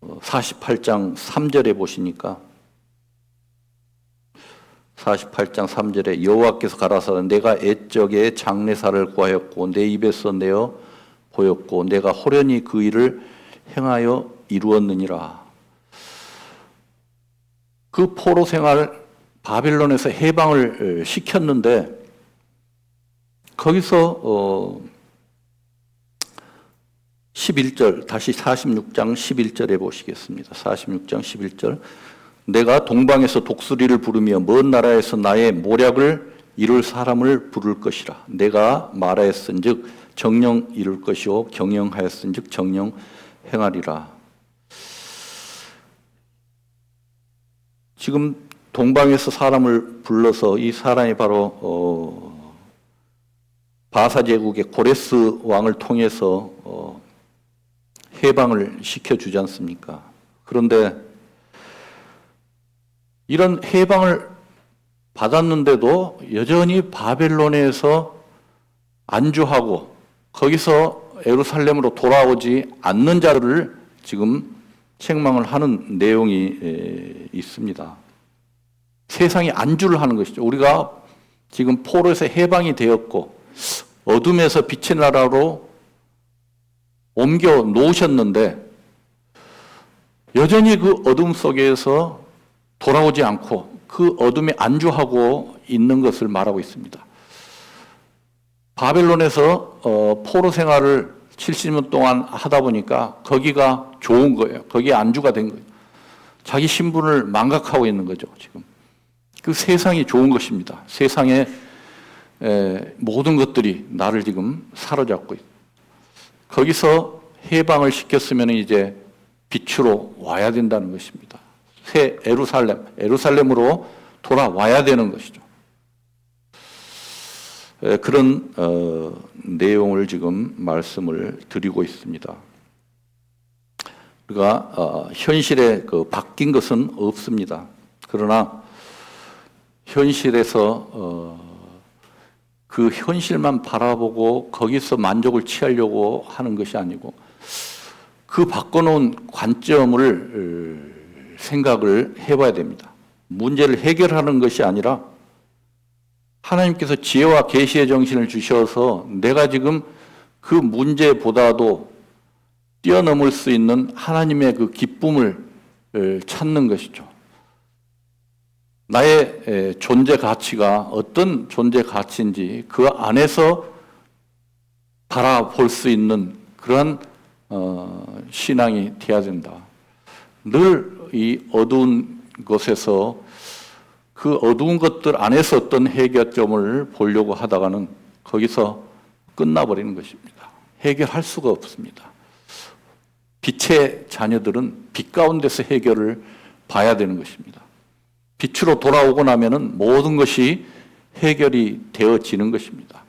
48장 3절에 보시니까 48장 3절에 여호와께서 가라사대 내가 애적에 장래사를 구하였고 내 입에서 내어 보였고 내가 호련히 그 일을 행하여 이루었느니라. 그 포로 생활 바벨론에서 해방을 시켰는데 거기서 11절 다시 46장 11절에 보시겠습니다. 46장 11절 내가 동방에서 독수리를 부르며 먼 나라에서 나의 모략을 이룰 사람을 부를 것이라. 내가 말하였은즉 정령 이룰 것이요 경영하였은즉 정령 행하리라. 지금 동방에서 사람을 불러서 이 사람이 바로 바사 제국의 고레스 왕을 통해서 해방을 시켜주지 않습니까? 그런데 이런 해방을 받았는데도 여전히 바벨론에서 안주하고 거기서 예루살렘으로 돌아오지 않는 자들을 지금 책망을 하는 내용이 있습니다. 세상이 안주를 하는 것이죠. 우리가 지금 포로에서 해방이 되었고 어둠에서 빛의 나라로 옮겨 놓으셨는데 여전히 그 어둠 속에서 돌아오지 않고 그 어둠에 안주하고 있는 것을 말하고 있습니다. 바벨론에서 포로 생활을 70년 동안 하다 보니까 거기가 좋은 거예요. 거기에 안주가 된 거예요. 자기 신분을 망각하고 있는 거죠, 지금. 그 세상이 좋은 것입니다. 세상의 모든 것들이 나를 지금 사로잡고 있어요. 거기서 해방을 시켰으면 이제 빛으로 와야 된다는 것입니다. 새 예루살렘으로 돌아와야 되는 것이죠. 그런 내용을 지금 말씀을 드리고 있습니다. 우리가 현실에 바뀐 것은 없습니다. 그러나 현실에서 그 현실만 바라보고 거기서 만족을 취하려고 하는 것이 아니고 그 바꿔놓은 관점을 생각을 해봐야 됩니다. 문제를 해결하는 것이 아니라 하나님께서 지혜와 계시의 정신을 주셔서 내가 지금 그 문제보다도 뛰어넘을 수 있는 하나님의 그 기쁨을 찾는 것이죠. 나의 존재 가치가 어떤 존재 가치인지 그 안에서 바라볼 수 있는 그러한 신앙이 되어야 된다. 늘 이 어두운 곳에서 그 어두운 것들 안에서 어떤 해결점을 보려고 하다가는 거기서 끝나버리는 것입니다. 해결할 수가 없습니다. 빛의 자녀들은 빛 가운데서 해결을 봐야 되는 것입니다. 빛으로 돌아오고 나면은 모든 것이 해결이 되어지는 것입니다.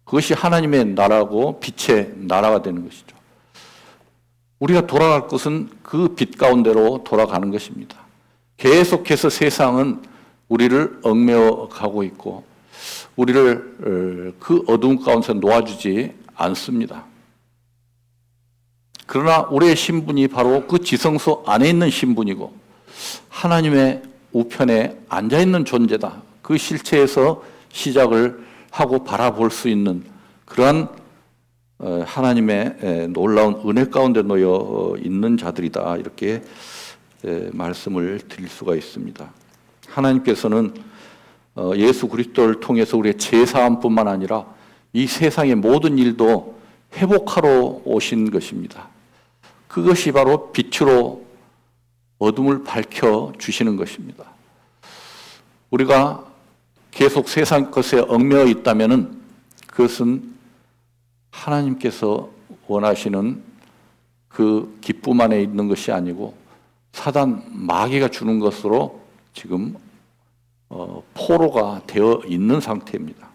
그것이 하나님의 나라고 빛의 나라가 되는 것이죠. 우리가 돌아갈 것은 그 빛 가운데로 돌아가는 것입니다. 계속해서 세상은 우리를 얽매어 가고 있고 우리를 그 어두운 가운데서 놓아주지 않습니다. 그러나 우리의 신분이 바로 그 지성소 안에 있는 신분이고 하나님의 우편에 앉아있는 존재다. 그 실체에서 시작을 하고 바라볼 수 있는 그러한 하나님의 놀라운 은혜 가운데 놓여 있는 자들이다. 이렇게 말씀을 드릴 수가 있습니다. 하나님께서는 예수 그리스도를 통해서 우리의 죄사함뿐만 아니라 이 세상의 모든 일도 회복하러 오신 것입니다. 그것이 바로 빛으로 어둠을 밝혀 주시는 것입니다. 우리가 계속 세상 것에 얽매여 있다면은 그것은 하나님께서 원하시는 그 기쁨 안에 있는 것이 아니고 사단 마귀가 주는 것으로 지금 포로가 되어 있는 상태입니다.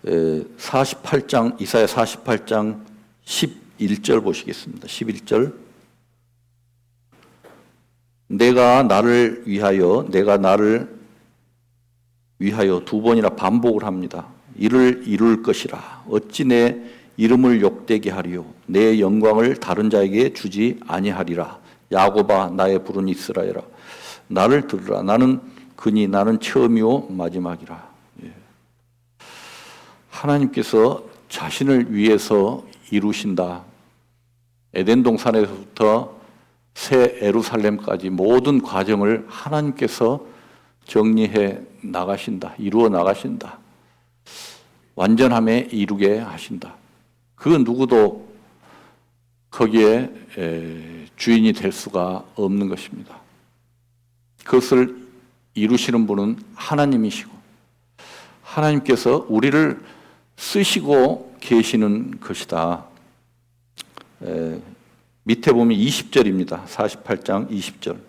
48장 이사야 48장 11절 보시겠습니다. 11절 내가 나를 위하여 두 번이나 반복을 합니다. 이를 이룰 것이라. 어찌 내 이름을 욕되게 하리요. 내 영광을 다른 자에게 주지 아니하리라. 야곱아 나의 부른 이스라엘아 나를 들으라. 나는 그니 나는 처음이요 마지막이라. 하나님께서 자신을 위해서 이루신다. 에덴 동산에서부터 새 예루살렘까지 모든 과정을 하나님께서 정리해 나가신다. 이루어 나가신다. 완전함에 이루게 하신다. 그 누구도 거기에 주인이 될 수가 없는 것입니다. 그것을 이루시는 분은 하나님이시고 하나님께서 우리를 쓰시고 계시는 것이다. 밑에 보면 20절입니다. 48장 20절.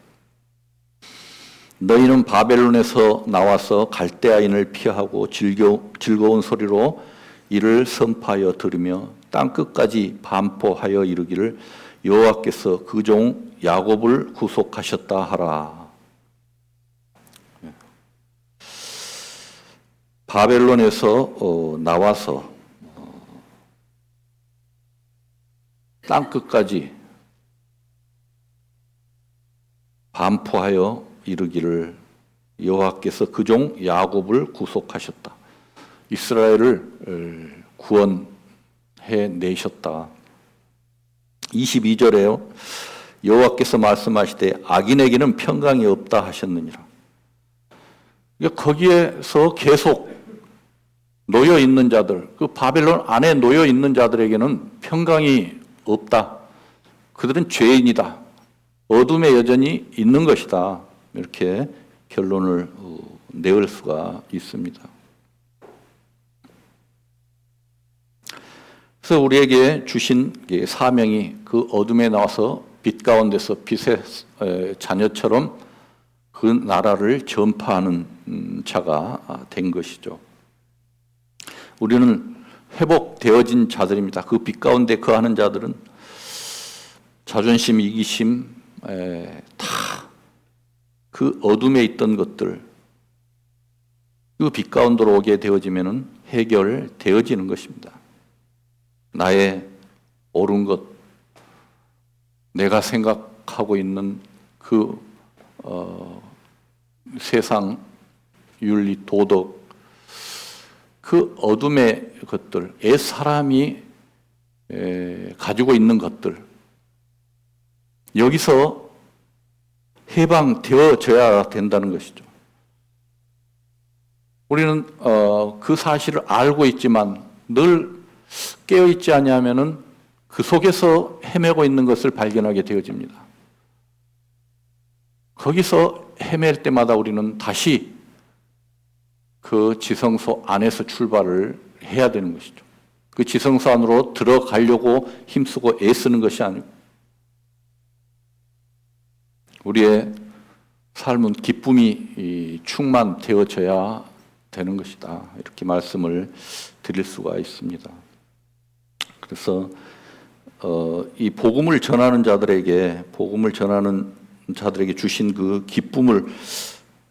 너희는 바벨론에서 나와서 갈대아인을 피하고 즐거운 소리로 이를 선포하여 들으며 땅 끝까지 반포하여 이르기를 여호와께서 그 종 야곱을 구속하셨다 하라. 바벨론에서 나와서 땅 끝까지 반포하여 이르기를 여호와께서 그 종 야곱을 구속하셨다. 이스라엘을 구원해 내셨다. 22절에요. 여호와께서 말씀하시되 악인에게는 평강이 없다 하셨느니라. 거기에서 계속 놓여 있는 자들, 그 바벨론 안에 놓여 있는 자들에게는 평강이 없다. 그들은 죄인이다. 어둠에 여전히 있는 것이다. 이렇게 결론을 내을 수가 있습니다. 그래서 우리에게 주신 사명이 그 어둠에 나와서 빛 가운데서 빛의 자녀처럼 그 나라를 전파하는 자가 된 것이죠. 우리는 회복되어진 자들입니다. 그 빛 가운데 거하는 자들은 자존심, 이기심, 다 그 어둠에 있던 것들, 그 빛 가운데로 오게 되어지면 해결되어지는 것입니다. 나의 옳은 것, 내가 생각하고 있는 그 세상 윤리, 도덕, 그 어둠의 것들, 사람이 가지고 있는 것들, 여기서 해방되어져야 된다는 것이죠. 우리는 그 사실을 알고 있지만 늘 깨어있지 아니하면은 그 속에서 헤매고 있는 것을 발견하게 되어집니다. 거기서 헤맬 때마다 우리는 다시 그 지성소 안에서 출발을 해야 되는 것이죠. 그 지성소 안으로 들어가려고 힘쓰고 애쓰는 것이 아니고 우리의 삶은 기쁨이 충만되어져야 되는 것이다. 이렇게 말씀을 드릴 수가 있습니다. 그래서 이 복음을 전하는 자들에게 주신 그 기쁨을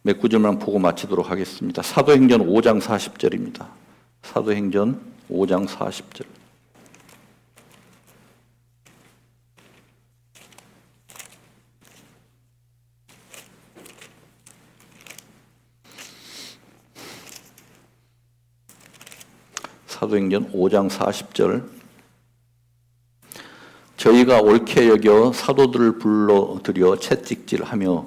몇 구절만 보고 마치도록 하겠습니다. 사도행전 5장 40절입니다. 사도행전 5장 40절. 사도행전 5장 40절. 저희가 옳게 여겨 사도들을 불러들여 채찍질하며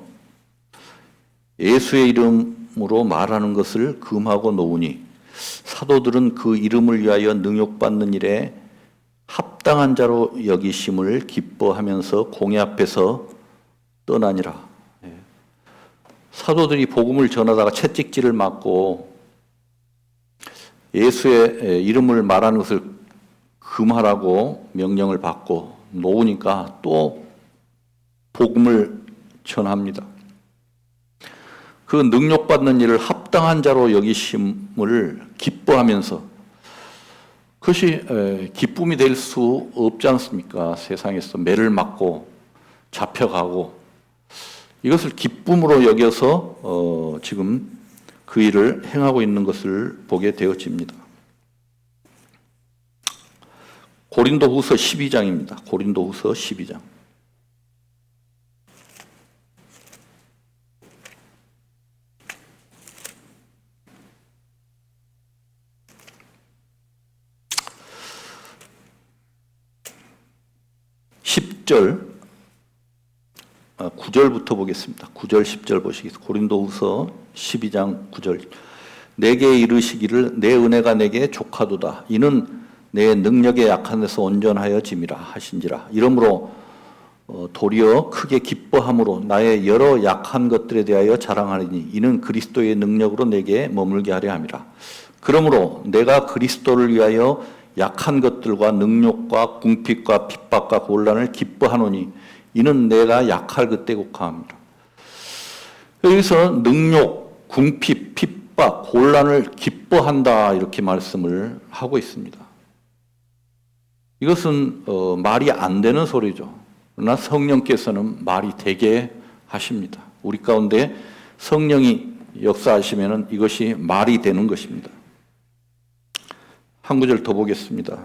예수의 이름으로 말하는 것을 금하고 놓으니 사도들은 그 이름을 위하여 능욕받는 일에 합당한 자로 여기심을 기뻐하면서 공회 앞에서 떠나니라. 사도들이 복음을 전하다가 채찍질을 맞고 예수의 이름을 말하는 것을 금하라고 명령을 받고 놓으니까 또 복음을 전합니다. 그 능욕받는 일을 합당한 자로 여기심을 기뻐하면서, 그것이 기쁨이 될 수 없지 않습니까? 세상에서 매를 맞고 잡혀가고 이것을 기쁨으로 여겨서 지금 그 일을 행하고 있는 것을 보게 되어집니다. 고린도후서 12장입니다. 고린도후서 12장. (10절) 9절부터 보겠습니다. 9절 10절 보시겠습니다. 고린도후서 12장 9절. 내게 이르시기를 내 은혜가 내게 족하도다. 이는 내 능력에 약한 데서 온전하여 짐이라 하신지라. 이러므로 도리어 크게 기뻐함으로 나의 여러 약한 것들에 대하여 자랑하리니 이는 그리스도의 능력으로 내게 머물게 하려 함이라. 그러므로 내가 그리스도를 위하여 약한 것들과 능욕과 궁핍과 핍박과 곤란을 기뻐하노니 이는 내가 약할 그때 곡하함이라. 여기서 능욕, 궁핍, 핍박, 곤란을 기뻐한다 이렇게 말씀을 하고 있습니다. 이것은 말이 안 되는 소리죠. 그러나 성령께서는 말이 되게 하십니다. 우리 가운데 성령이 역사하시면 이것이 말이 되는 것입니다. 한 구절 더 보겠습니다.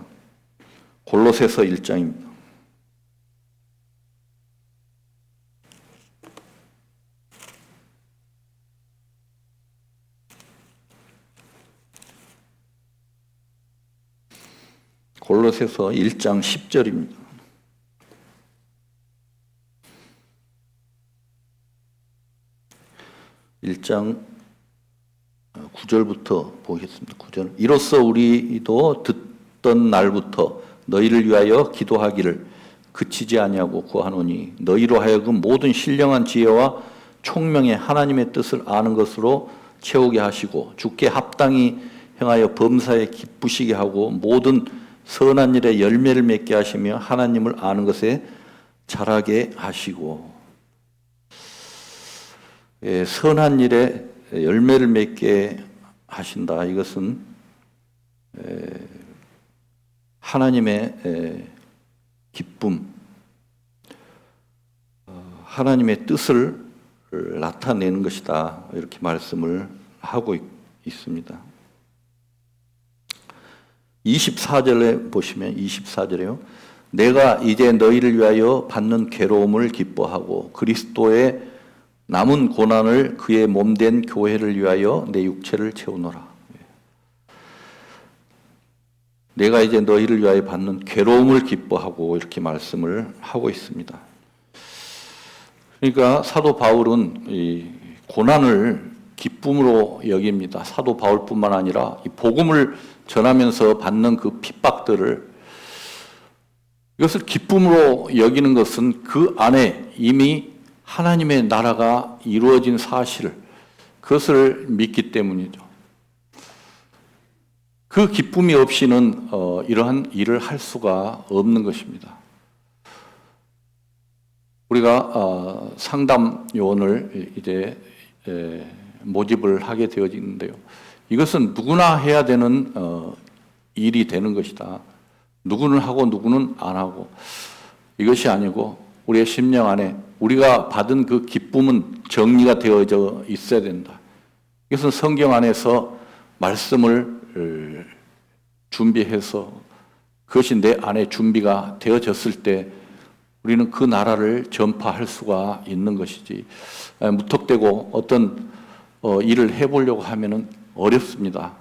골로새서 1장입니다. 골로새서 1장 10절입니다. (1장 9절부터) 보겠습니다. 9절. 이로써 우리도 듣던 날부터 너희를 위하여 기도하기를 그치지 아니하고 구하노니 너희로 하여금 모든 신령한 지혜와 총명의 하나님의 뜻을 아는 것으로 채우게 하시고 주께 합당히 행하여 범사에 기쁘시게 하고 모든 선한 일에 열매를 맺게 하시며 하나님을 아는 것에 자라게 하시고. 선한 일에 열매를 맺게 하신다. 이것은 하나님의 기쁨, 하나님의 뜻을 나타내는 것이다. 이렇게 말씀을 하고 있습니다. 24절에 보시면 24절에요. 내가 이제 너희를 위하여 받는 괴로움을 기뻐하고 그리스도의 남은 고난을 그의 몸된 교회를 위하여 내 육체를 채우노라. 내가 이제 너희를 위하여 받는 괴로움을 기뻐하고 이렇게 말씀을 하고 있습니다. 그러니까 사도 바울은 이 고난을 기쁨으로 여깁니다. 사도 바울뿐만 아니라 이 복음을 전하면서 받는 그 핍박들을, 이것을 기쁨으로 여기는 것은 그 안에 이미 하나님의 나라가 이루어진 사실을, 그것을 믿기 때문이죠. 그 기쁨이 없이는 이러한 일을 할 수가 없는 것입니다. 우리가 상담 요원을 이제 모집을 하게 되어지는데요. 이것은 누구나 해야 되는 일이 되는 것이다. 누구는 하고 누구는 안 하고, 이것이 아니고 우리의 심령 안에 우리가 받은 그 기쁨은 정리가 되어져 있어야 된다. 이것은 성경 안에서 말씀을 준비해서 그것이 내 안에 준비가 되어졌을 때 우리는 그 나라를 전파할 수가 있는 것이지, 무턱대고 어떤 일을 해보려고 하면은 어렵습니다.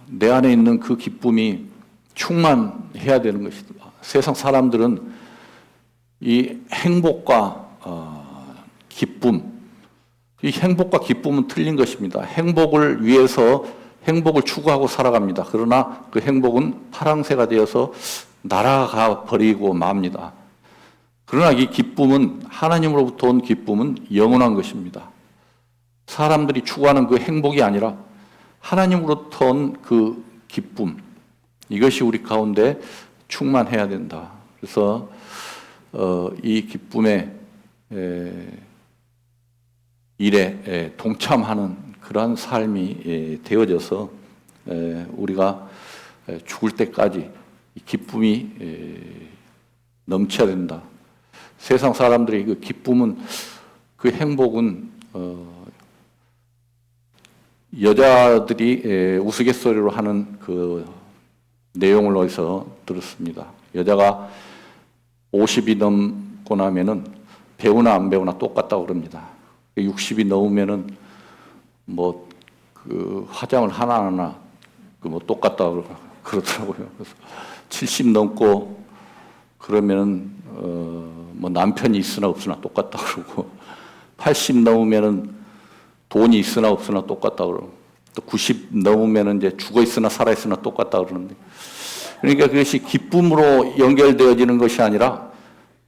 내 안에 있는 그 기쁨이 충만해야 되는 것입니다. 세상 사람들은 이 행복과 기쁨, 이 행복과 기쁨은 틀린 것입니다. 행복을 위해서 행복을 추구하고 살아갑니다. 그러나 그 행복은 파랑새가 되어서 날아가 버리고 맙니다. 그러나 이 기쁨은, 하나님으로부터 온 기쁨은 영원한 것입니다. 사람들이 추구하는 그 행복이 아니라 하나님으로부터 온 그 기쁨, 이것이 우리 가운데 충만해야 된다. 그래서 이 기쁨의 일에 동참하는 그러한 삶이 되어져서 우리가 죽을 때까지 이 기쁨이 넘쳐야 된다. 세상 사람들이 그 기쁨은, 그 행복은 여자들이 우스갯소리로 하는 그 내용을 어디서 들었습니다. 여자가 50이 넘고 나면은 배우나 안 배우나 똑같다고 그럽니다. 60이 넘으면은 뭐 그 화장을 하나하나 그 뭐 똑같다고 그러더라고요. 그래서 70 넘고 그러면은 뭐 남편이 있으나 없으나 똑같다 그러고 80 넘으면은 돈이 있으나 없으나 똑같다 그러고 또 90 넘으면은 이제 죽어 있으나 살아 있으나 똑같다 그러는데 그러니까 그것이 기쁨으로 연결되어지는 것이 아니라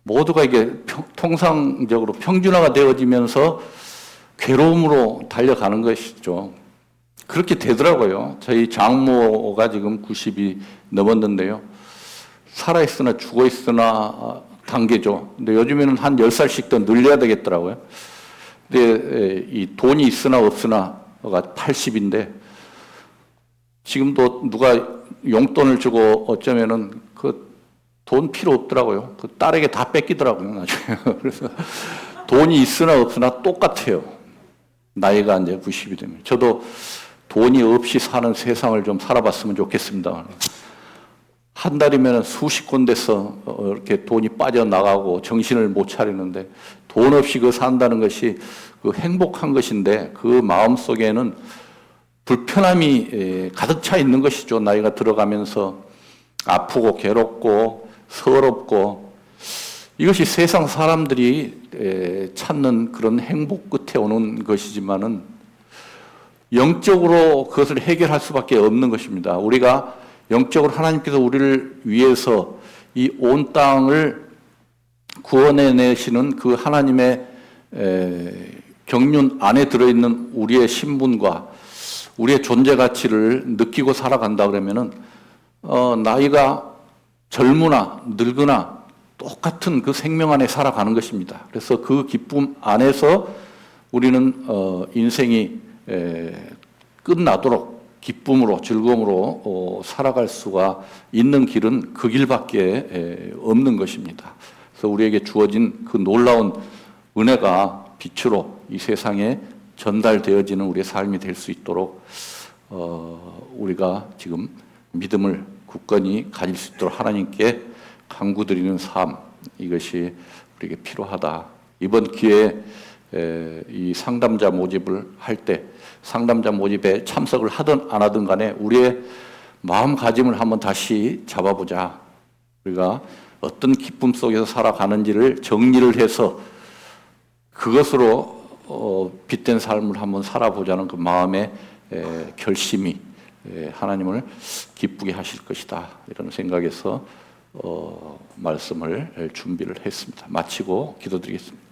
모두가 이게 통상적으로 평준화가 되어지면서 괴로움으로 달려가는 것이죠. 그렇게 되더라고요. 저희 장모가 지금 90이 넘었는데요. 살아있으나 죽어있으나 단계죠. 근데 요즘에는 한 10살씩 더 늘려야 되겠더라고요. 근데 이 돈이 있으나 없으나가 80인데 지금도 누가 용돈을 주고 어쩌면은 그 돈 필요 없더라고요. 그 딸에게 다 뺏기더라고요, 나중에. 그래서 돈이 있으나 없으나 똑같아요. 나이가 이제 90이 되면. 저도 돈이 없이 사는 세상을 좀 살아봤으면 좋겠습니다. 한 달이면 수십 군데서 이렇게 돈이 빠져나가고 정신을 못 차리는데 돈 없이 그 산다는 것이 그 행복한 것인데 그 마음 속에는 불편함이 가득 차 있는 것이죠. 나이가 들어가면서 아프고 괴롭고 서럽고 이것이 세상 사람들이 찾는 그런 행복 끝에 오는 것이지만은 영적으로 그것을 해결할 수밖에 없는 것입니다. 우리가 영적으로 하나님께서 우리를 위해서 이 온 땅을 구원해 내시는 그 하나님의 경륜 안에 들어있는 우리의 신분과 우리의 존재 가치를 느끼고 살아간다 그러면은 나이가 젊으나 늙으나 똑같은 그 생명 안에 살아가는 것입니다. 그래서 그 기쁨 안에서 우리는 인생이 끝나도록 기쁨으로 즐거움으로 살아갈 수가 있는 길은 그 길밖에 없는 것입니다. 그래서 우리에게 주어진 그 놀라운 은혜가 빛으로 이 세상에 전달되어지는 우리의 삶이 될 수 있도록 우리가 지금 믿음을 굳건히 가질 수 있도록 하나님께 간구드리는 삶, 이것이 우리에게 필요하다. 이번 기회에 이 상담자 모집을 할 때 상담자 모집에 참석을 하든 안 하든 간에 우리의 마음가짐을 한번 다시 잡아보자. 우리가 어떤 기쁨 속에서 살아가는지를 정리를 해서 그것으로 빛된 삶을 한번 살아보자는 그 마음의 결심이 하나님을 기쁘게 하실 것이다. 이런 생각에서 말씀을 준비를 했습니다. 마치고 기도드리겠습니다.